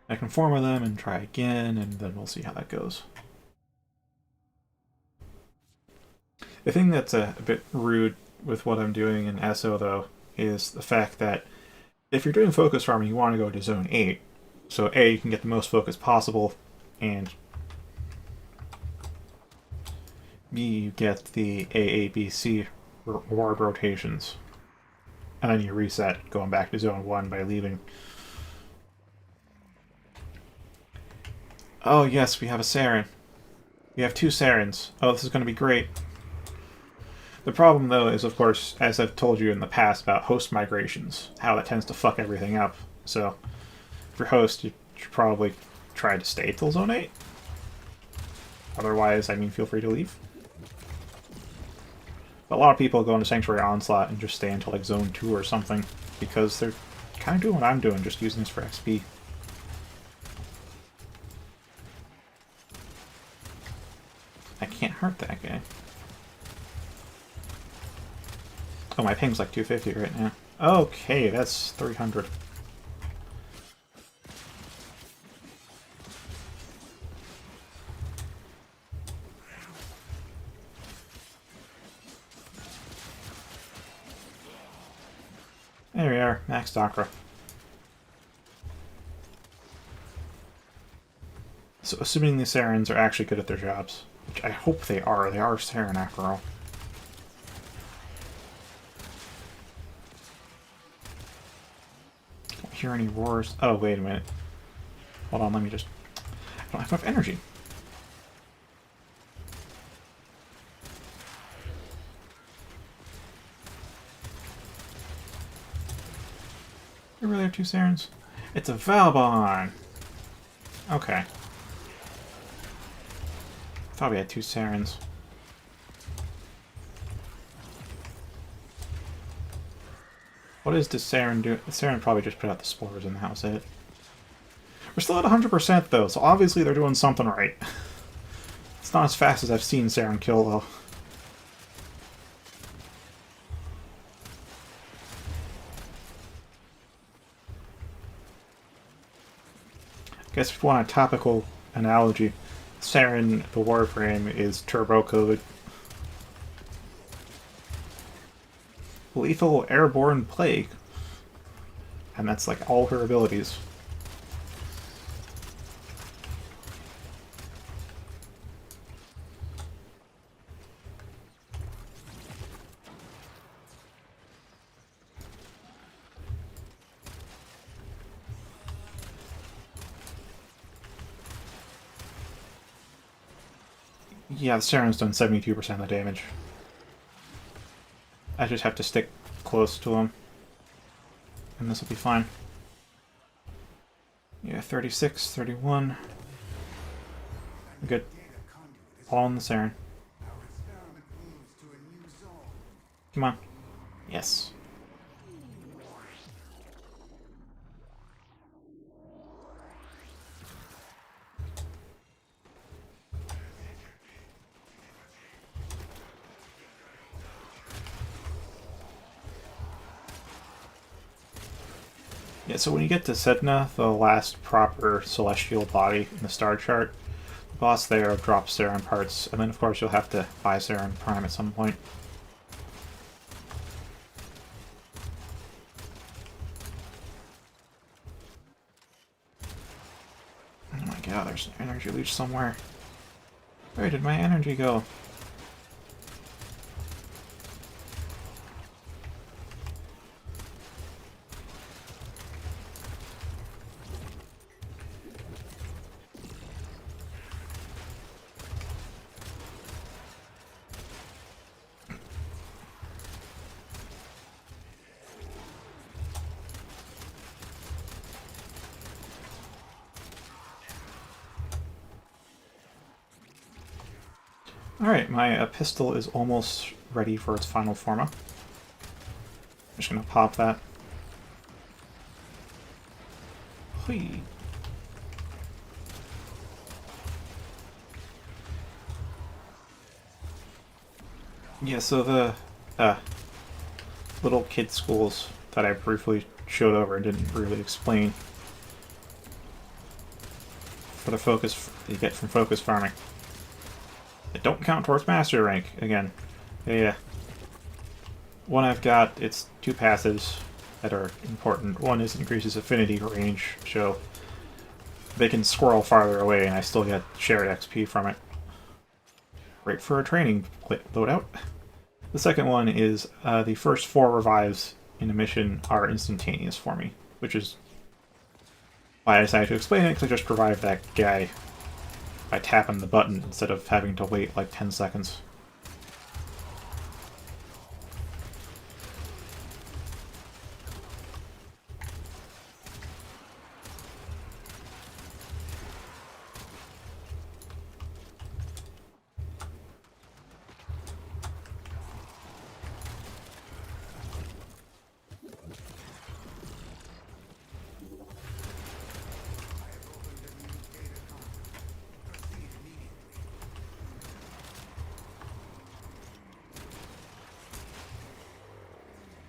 I can form with them and try again, and then we'll see how that goes. The thing that's a bit rude with what I'm doing in SO, though, is the fact that if you're doing focus farming, you want to go to Zone 8. So A, you can get the most focus possible, and B, you get the AABC reward rotations. And then you reset, going back to Zone 1 by leaving. Oh yes, we have a Saren. We have two Sarens. Oh, this is going to be great. The problem, though, is, of course, as I've told you in the past about host migrations, how that tends to fuck everything up. So, if you're host, you should probably try to stay till Zone 8. Otherwise, I mean, feel free to leave. But a lot of people go into Sanctuary Onslaught and just stay until, like, Zone 2 or something, because they're kind of doing what I'm doing, just using this for XP. I can't hurt that guy. Oh, my ping's like 250 right now. Okay, that's 300. There we are, max Dakra. So, assuming the Sarens are actually good at their jobs, which I hope they are Saren after all. Don't hear any roars. Oh, wait a minute. Hold on, let me just... I don't have enough energy. You really have two Sarens? It's a Valbon! Okay. Thought we had two Sarens. What is the Saren doing? The Saren probably just put out the spores and that was it. We're still at 100% though, so obviously they're doing something right. It's not as fast as I've seen Saren kill though. I guess if you want a topical analogy, Saren, the Warframe, is Turbo Code. Lethal Airborne Plague. And that's like all her abilities. Yeah, the Saren's done 72% of the damage. I just have to stick close to him. And this will be fine. Yeah, 36, 31. Good. All in the Saren. Come on. Yes. Yeah, so when you get to Sedna, the last proper celestial body in the star chart, the boss there drops Sarin parts, and then of course you'll have to buy Sarin Prime at some point. Oh my god, there's an energy leech somewhere. Where did my energy go? Alright, my pistol is almost ready for its final forma. I'm just gonna pop that. Whee. Yeah, so the little kid schools that I briefly showed over and didn't really explain for the focus you get from focus farming. It don't count towards master rank, again. Yeah. One I've got, it's 2 passives that are important. One is increases affinity range, so they can squirrel farther away and I still get shared XP from it. Great for a training loadout. The second one is the first 4 revives in a mission are instantaneous for me, which is why I decided to explain it, because I just revived that guy by tapping the button instead of having to wait like 10 seconds.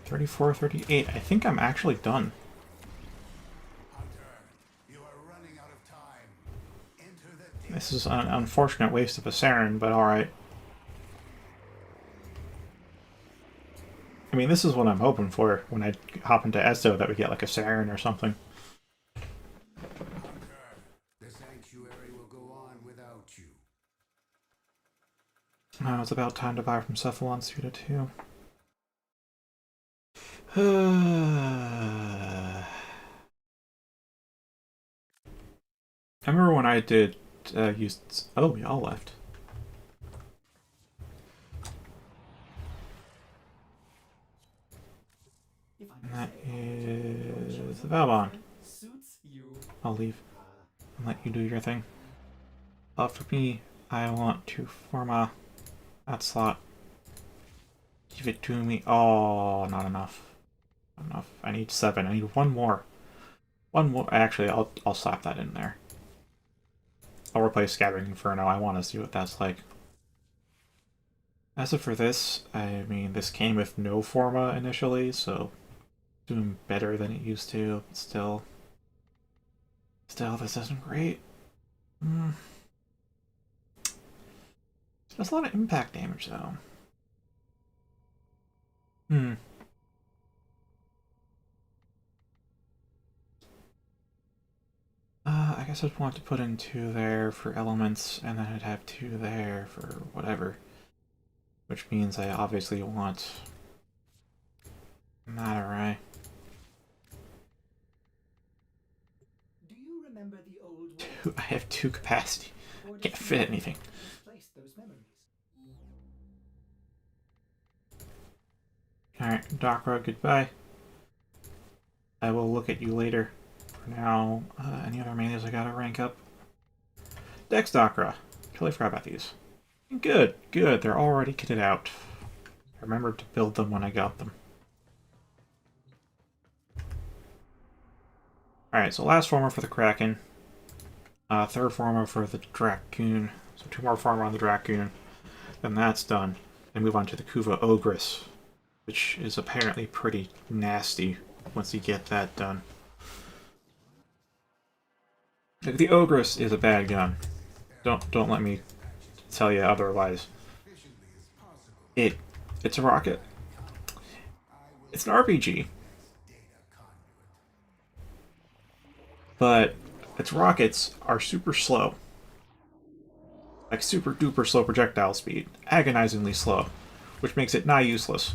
.34, 38. I think I'm actually done. This is an unfortunate waste of a Sarin, but alright. I mean, this is what I'm hoping for when I hop into Esto, that we get like a Sarin or something. The sanctuary will go on without you. Oh, it's about time to buy from Cephalon Suda too. I remember when I did use... Oh, we all left. And that is the Valbon. I'll leave and let you do your thing. For me, I want to form that slot. Give it to me. Oh, not enough. Not enough. I need 7. I need 1 more. 1 more. Actually, I'll slap that in there. I'll replace Scattering Inferno. I want to see what that's like. As for this, I mean, this came with no Forma initially, so doing better than it used to, but still, this isn't great. It does a lot of impact damage, though. I guess I'd want to put in 2 there for elements, and then I'd have 2 there for whatever. Which means I obviously want that array. Do you remember the old I have 2 capacity. Can't fit anything. those memories? Alright, Dakra, goodbye. I will look at you later. For now, any other melees I gotta rank up? Dex Dakra. Totally forgot about these. Good, good. They're already kitted out. I remembered to build them when I got them. Alright, so last former for the Kraken. 3rd former for the Dracoon. So 2 more former on the Dracoon. Then that's done. And move on to the Kuva Ogress, which is apparently pretty nasty once you get that done. Like, the Ogress is a bad gun. Don't let me tell you otherwise. It it's a rocket. It's an RPG, but its rockets are super slow. Like super duper slow projectile speed, agonizingly slow, which makes it nigh useless.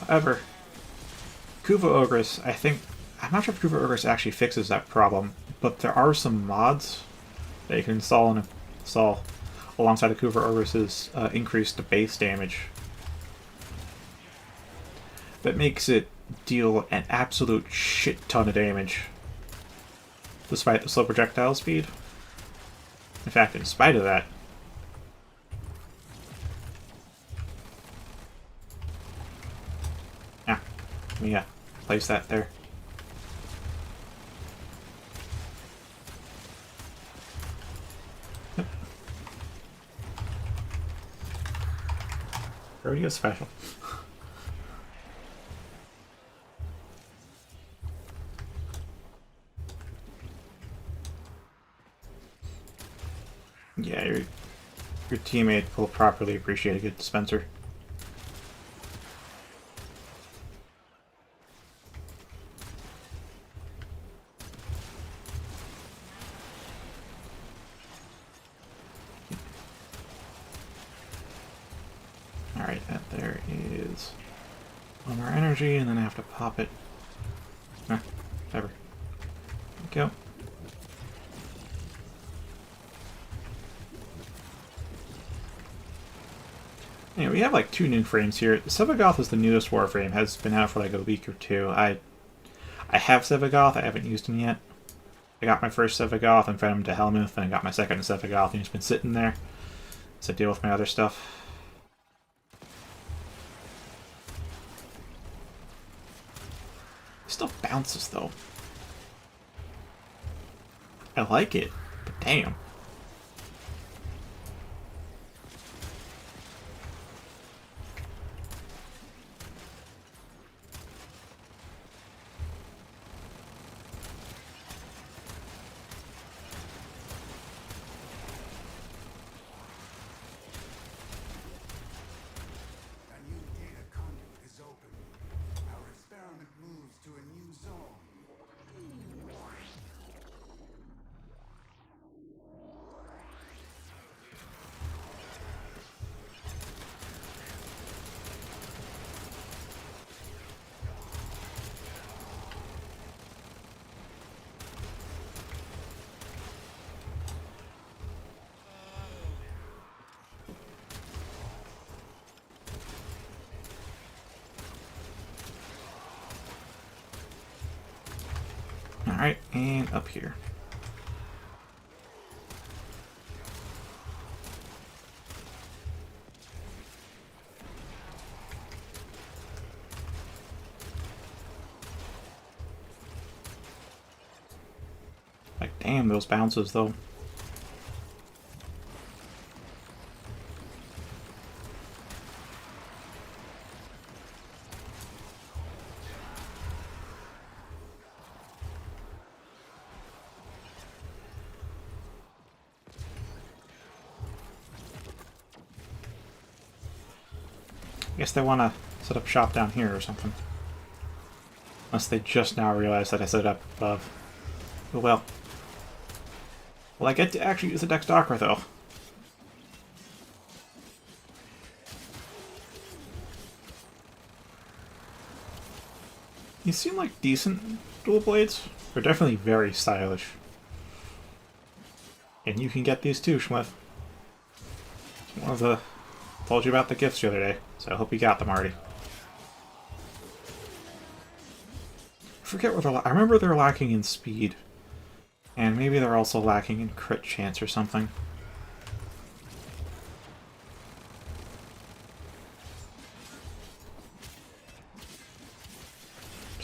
However, Kuva Ogress, I'm not sure if Kuva Ogress actually fixes that problem, but there are some mods that you can install alongside of Kuva Ogress's increased base damage that makes it deal an absolute shit ton of damage despite the slow projectile speed. In fact, in spite of that, let me place that there. Yep. Radio special. Yeah, your teammate will properly appreciate a good dispenser. Alright, that there is one more energy, and then I have to pop it. Whatever. There we go. Anyway, we have like 2 new frames here. Sevagoth is the newest Warframe, has been out for like a week or 2. I have Sevagoth, I haven't used him yet. I got my first Sevagoth and fed him to Helmuth, and I got my second Sevagoth, and he's been sitting there to deal with my other stuff. It still bounces though. I like it, but damn. Alright, and up here. Like, damn, those bounces, though. I guess they want to set up shop down here or something. Unless they just now realize that I set it up above. Oh well. Well, I get to actually use the Dexdocra, though. These seem like decent dual blades. They're definitely very stylish. And you can get these too, Schmiff. It's one of the... Told you about the gifts the other day, so I hope you got them already. I forget what they're I remember they're lacking in speed. And maybe they're also lacking in crit chance or something.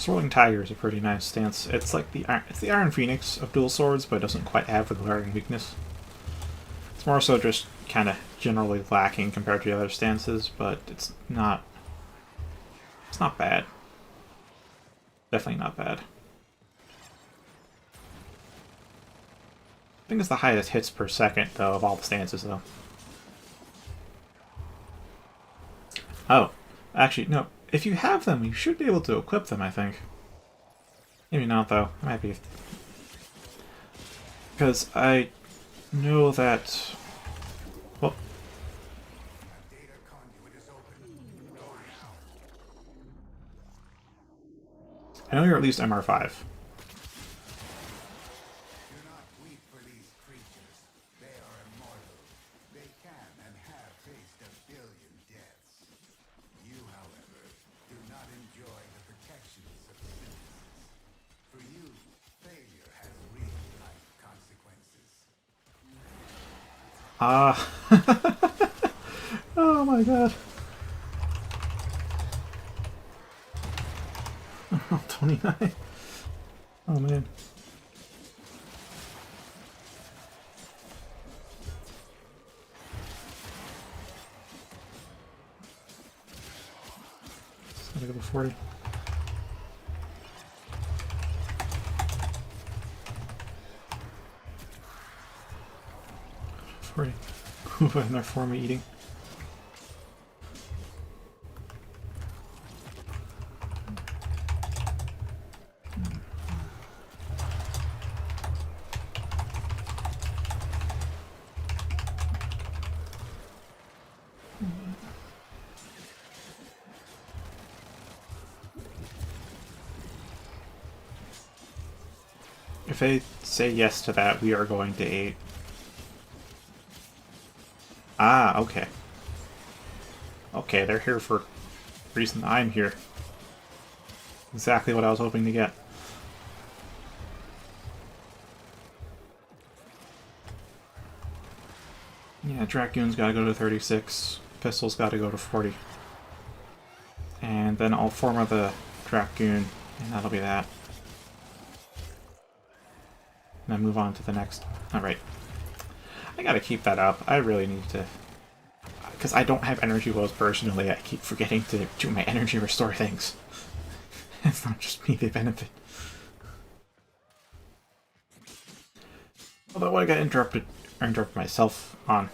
Swirling Tiger is a pretty nice stance. It's like it's the Iron Phoenix of dual swords, but it doesn't quite have the glaring weakness. It's more so just kind of generally lacking compared to the other stances, but it's not bad. Definitely not bad. I think it's the highest hits per second, though, of all the stances, though. Oh, actually, no. If you have them, you should be able to equip them, I think. Maybe not, though. It might be. Because I know that... Well, Data conduit is open. Go now. I know you're at least MR5. Do not weep for these creatures. They are immortal. They can and have faced 1 billion deaths. You, however, do not enjoy the protections of synthesis. For you, failure has real-life consequences. Ah. Oh my god. Oh, 29. Oh man. Gotta go to 40. And they're for me eating. If they say yes to that, we are going to 8. Ah, okay. Okay, they're here for the reason I'm here. Exactly what I was hoping to get. Yeah, Dragoon's gotta go to 36. Pistol's gotta go to 40. And then I'll form of the Dragoon, and that'll be that. And then move on to the next. Alright. I gotta keep that up. I really need to... Because I don't have energy woes personally, I keep forgetting to do my energy restore things. It's not just me, they benefit. Although what I got interrupted myself on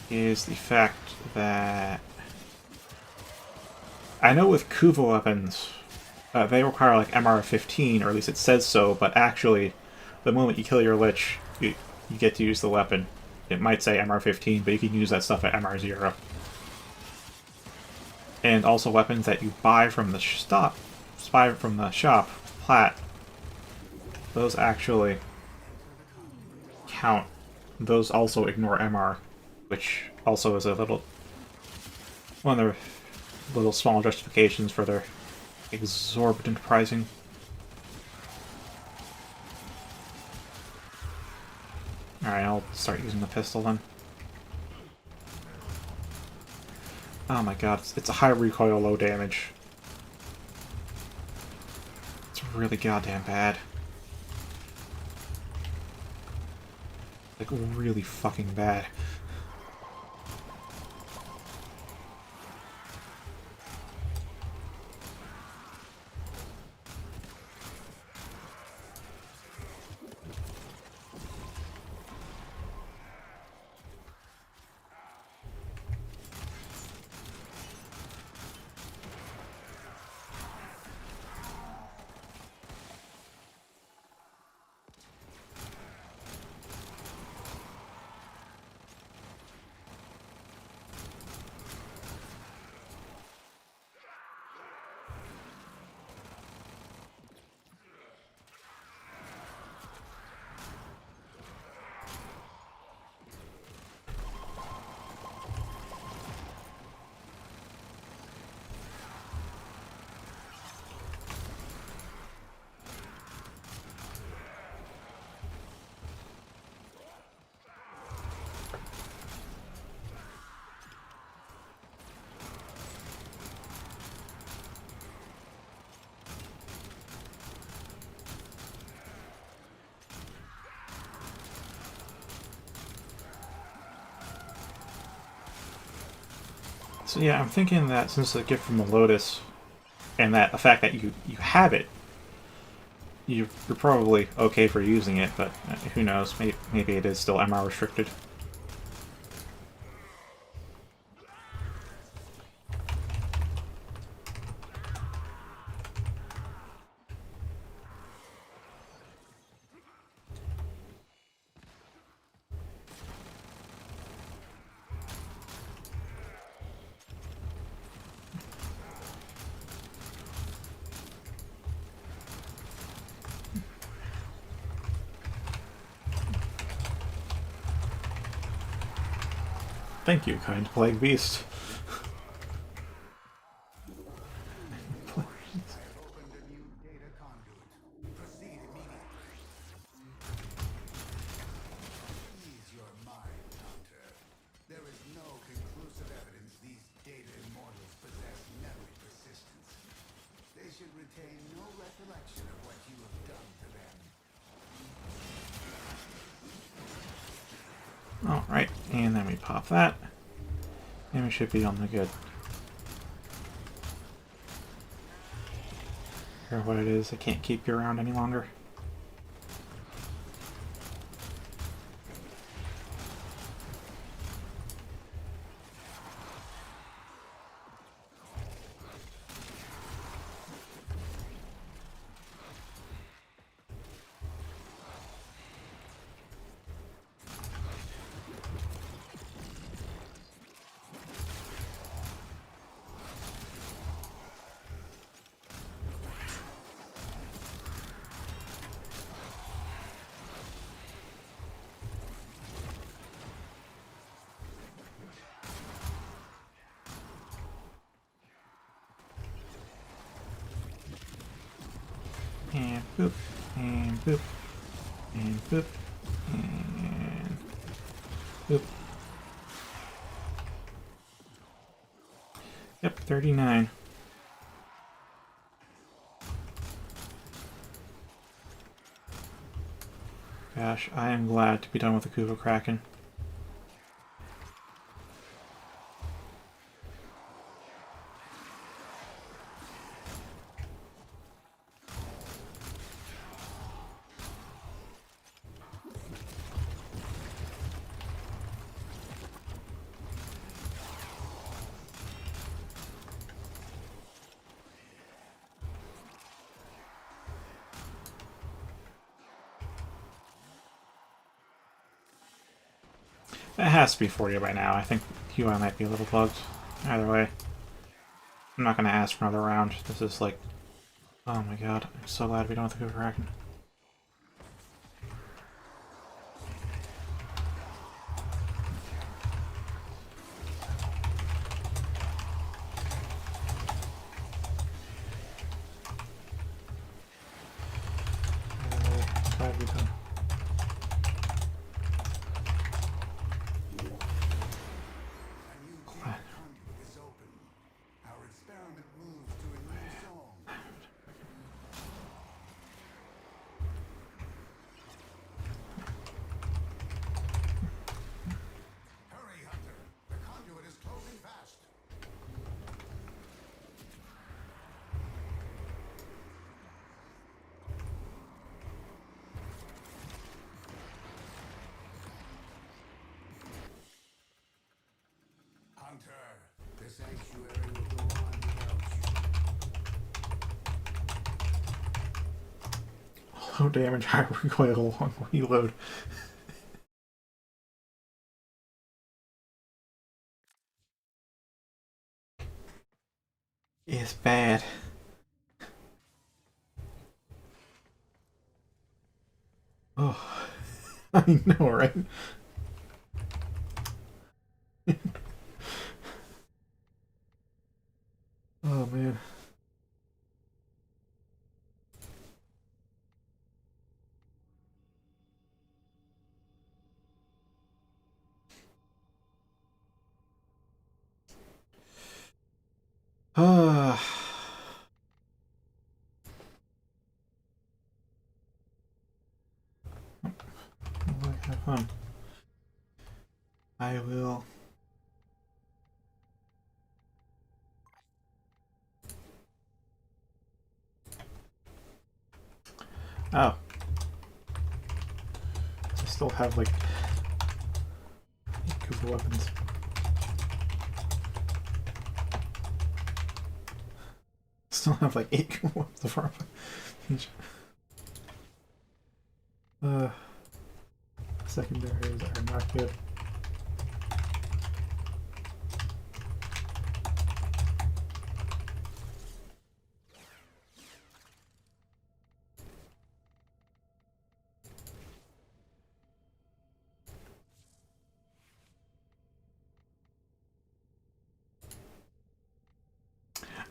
is the fact that I know with Kuva weapons, they require like MR 15, or at least it says so, but actually, the moment you kill your Lich, you get to use the weapon. It might say MR 15, but you can use that stuff at MR 0. And also weapons that you buy from the shop, Plat, those actually count. Those also ignore MR, which also is a little... one of their little small justifications for their exorbitant pricing. Alright, I'll start using the pistol then. Oh my god, it's a high recoil, low damage. It's really goddamn bad. Like, really fucking bad. So yeah, I'm thinking that since it's a gift from the Lotus, and that the fact that you have it, you're probably okay for using it, but who knows? Maybe it is still MR restricted. Thank you, kind plague beast. I have opened a new data conduit. Proceed immediately. Ease your mind, Hunter. There is no conclusive evidence these data immortals possess memory persistence. They should retain no recollection of what you have done to them. Alright, and then we pop that. And we should be on the good. Or what it is, I can't keep you around any longer. And boop, and boop, and boop, and boop. Yep, 39. Gosh, I am glad to be done with the Kuva Kraken. That has to be 40 by now. I think UI might be a little bugged. Either way. I'm not going to ask for another round. This is like... Oh my god, I'm so glad to be done with the Kuva Kraken. Glad to be done. A new data conduit is open. Our experiment moves to a new zone. Hurry, Hunter. The conduit is closing fast. Hunter, the sanctuary will go on without you. Low damage, high recoil, long reload. It's bad. Oh, I know, right? Oh man. Ah. Have fun. I will Oh. I still have like 8 Koopa weapons. Still have like 8 Koopa weapons of armor. Secondaries are not good.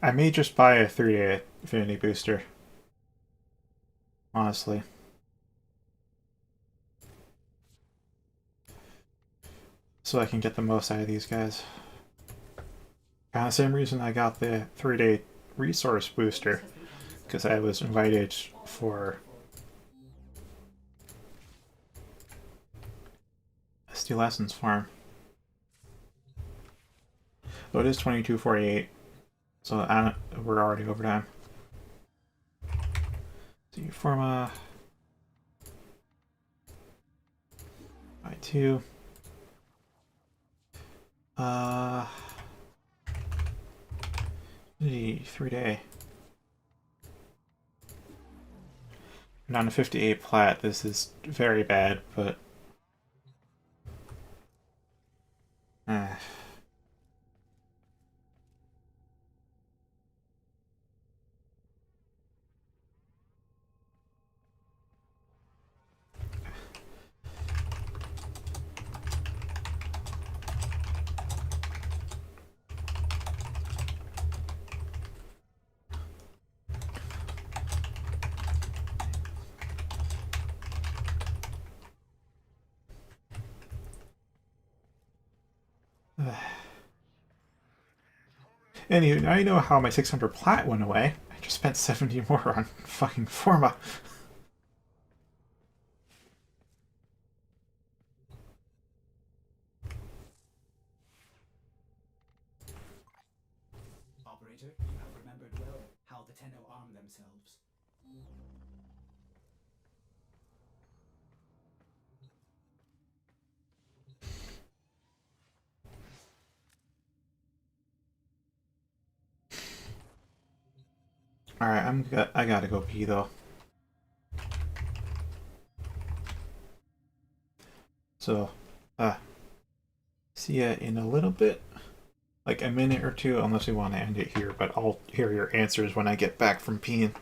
I may just buy a 3-day Affinity booster. Honestly. So I can get the most out of these guys. Kind of the same reason I got the 3-day resource booster. Because I was invited for a Steel Essence farm. Though it is 22:48. So we're already over time. So you form a I2. 3-day. And on a 58 plat, this is very bad, but eh. Anyway, now you know how my 600 plat went away. I just spent 70 more on fucking Forma. Operator, you have remembered well how the Tenno arm themselves. Alright, I gotta go pee though. So, see ya in a little bit. Like a minute or two, unless we want to end it here, but I'll hear your answers when I get back from peeing.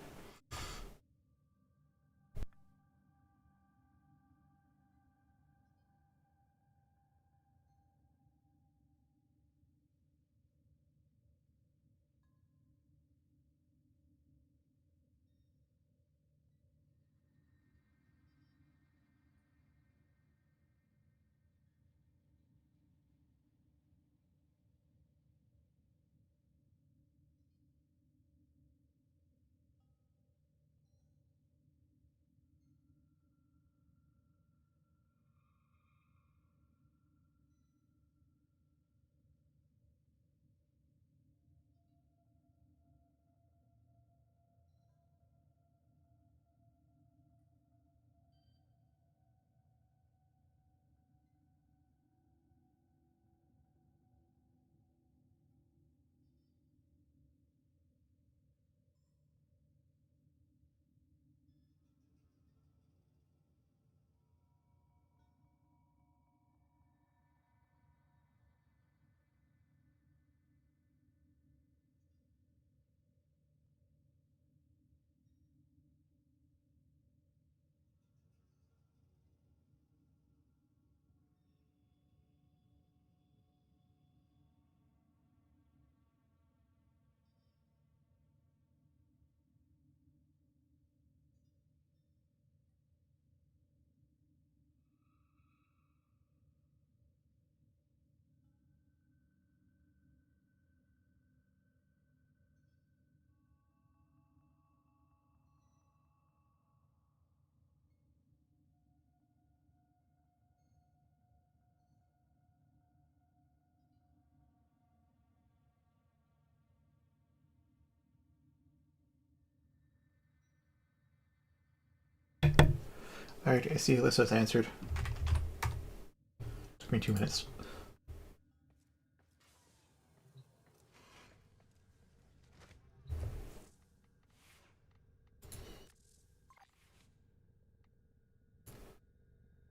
Alright, I see Alyssa's answered. Took me 2 minutes.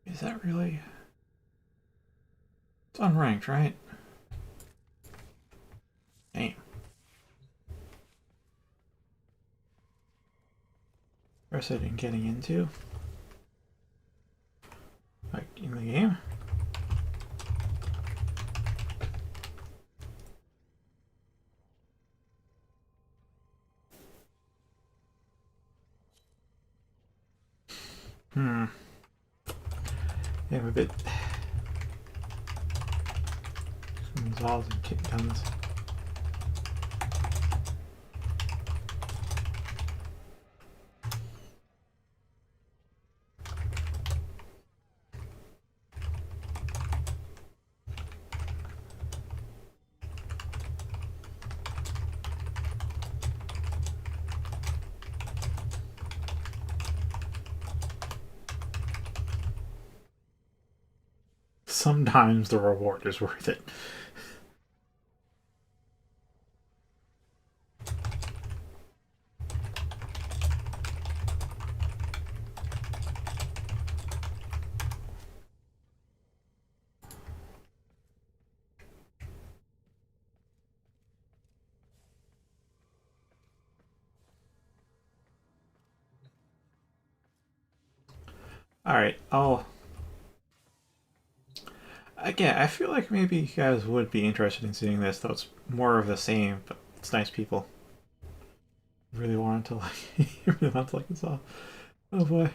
Is that really... It's unranked, right? Damn. Interested in getting into? Like, in the game? Yeah, I'm a bit... Resolves and kick guns. Sometimes the reward is worth it. Alright, Again, I feel like maybe you guys would be interested in seeing this, though it's more of the same, but it's nice people. Really wanted to really want to like this off. Oh boy.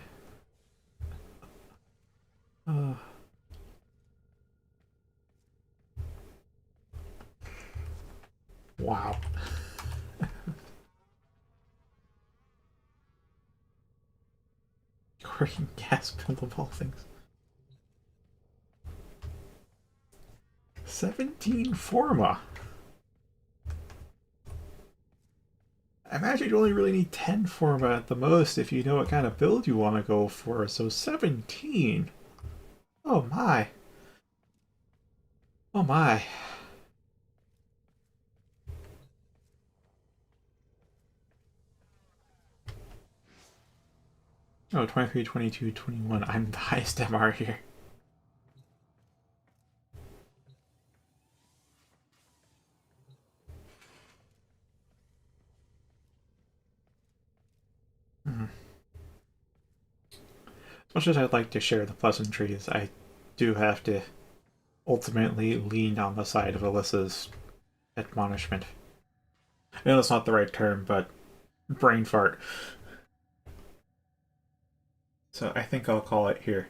Wow. Working gas bill of all things. 17 Forma. I imagine you only really need 10 Forma at the most if you know what kind of build you want to go for, so 17. Oh my. Oh my. Oh, 23, 22, 21. I'm the highest MR here. As much as I'd like to share the pleasantries, I do have to ultimately lean on the side of Alyssa's admonishment. I know that's not the right term, but brain fart. So I think I'll call it here.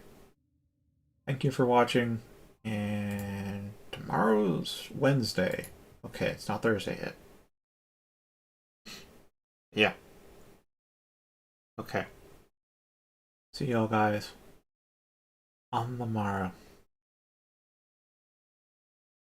Thank you for watching, and tomorrow's Wednesday. Okay, it's not Thursday yet. Yeah. Okay. See y'all guys on the morrow.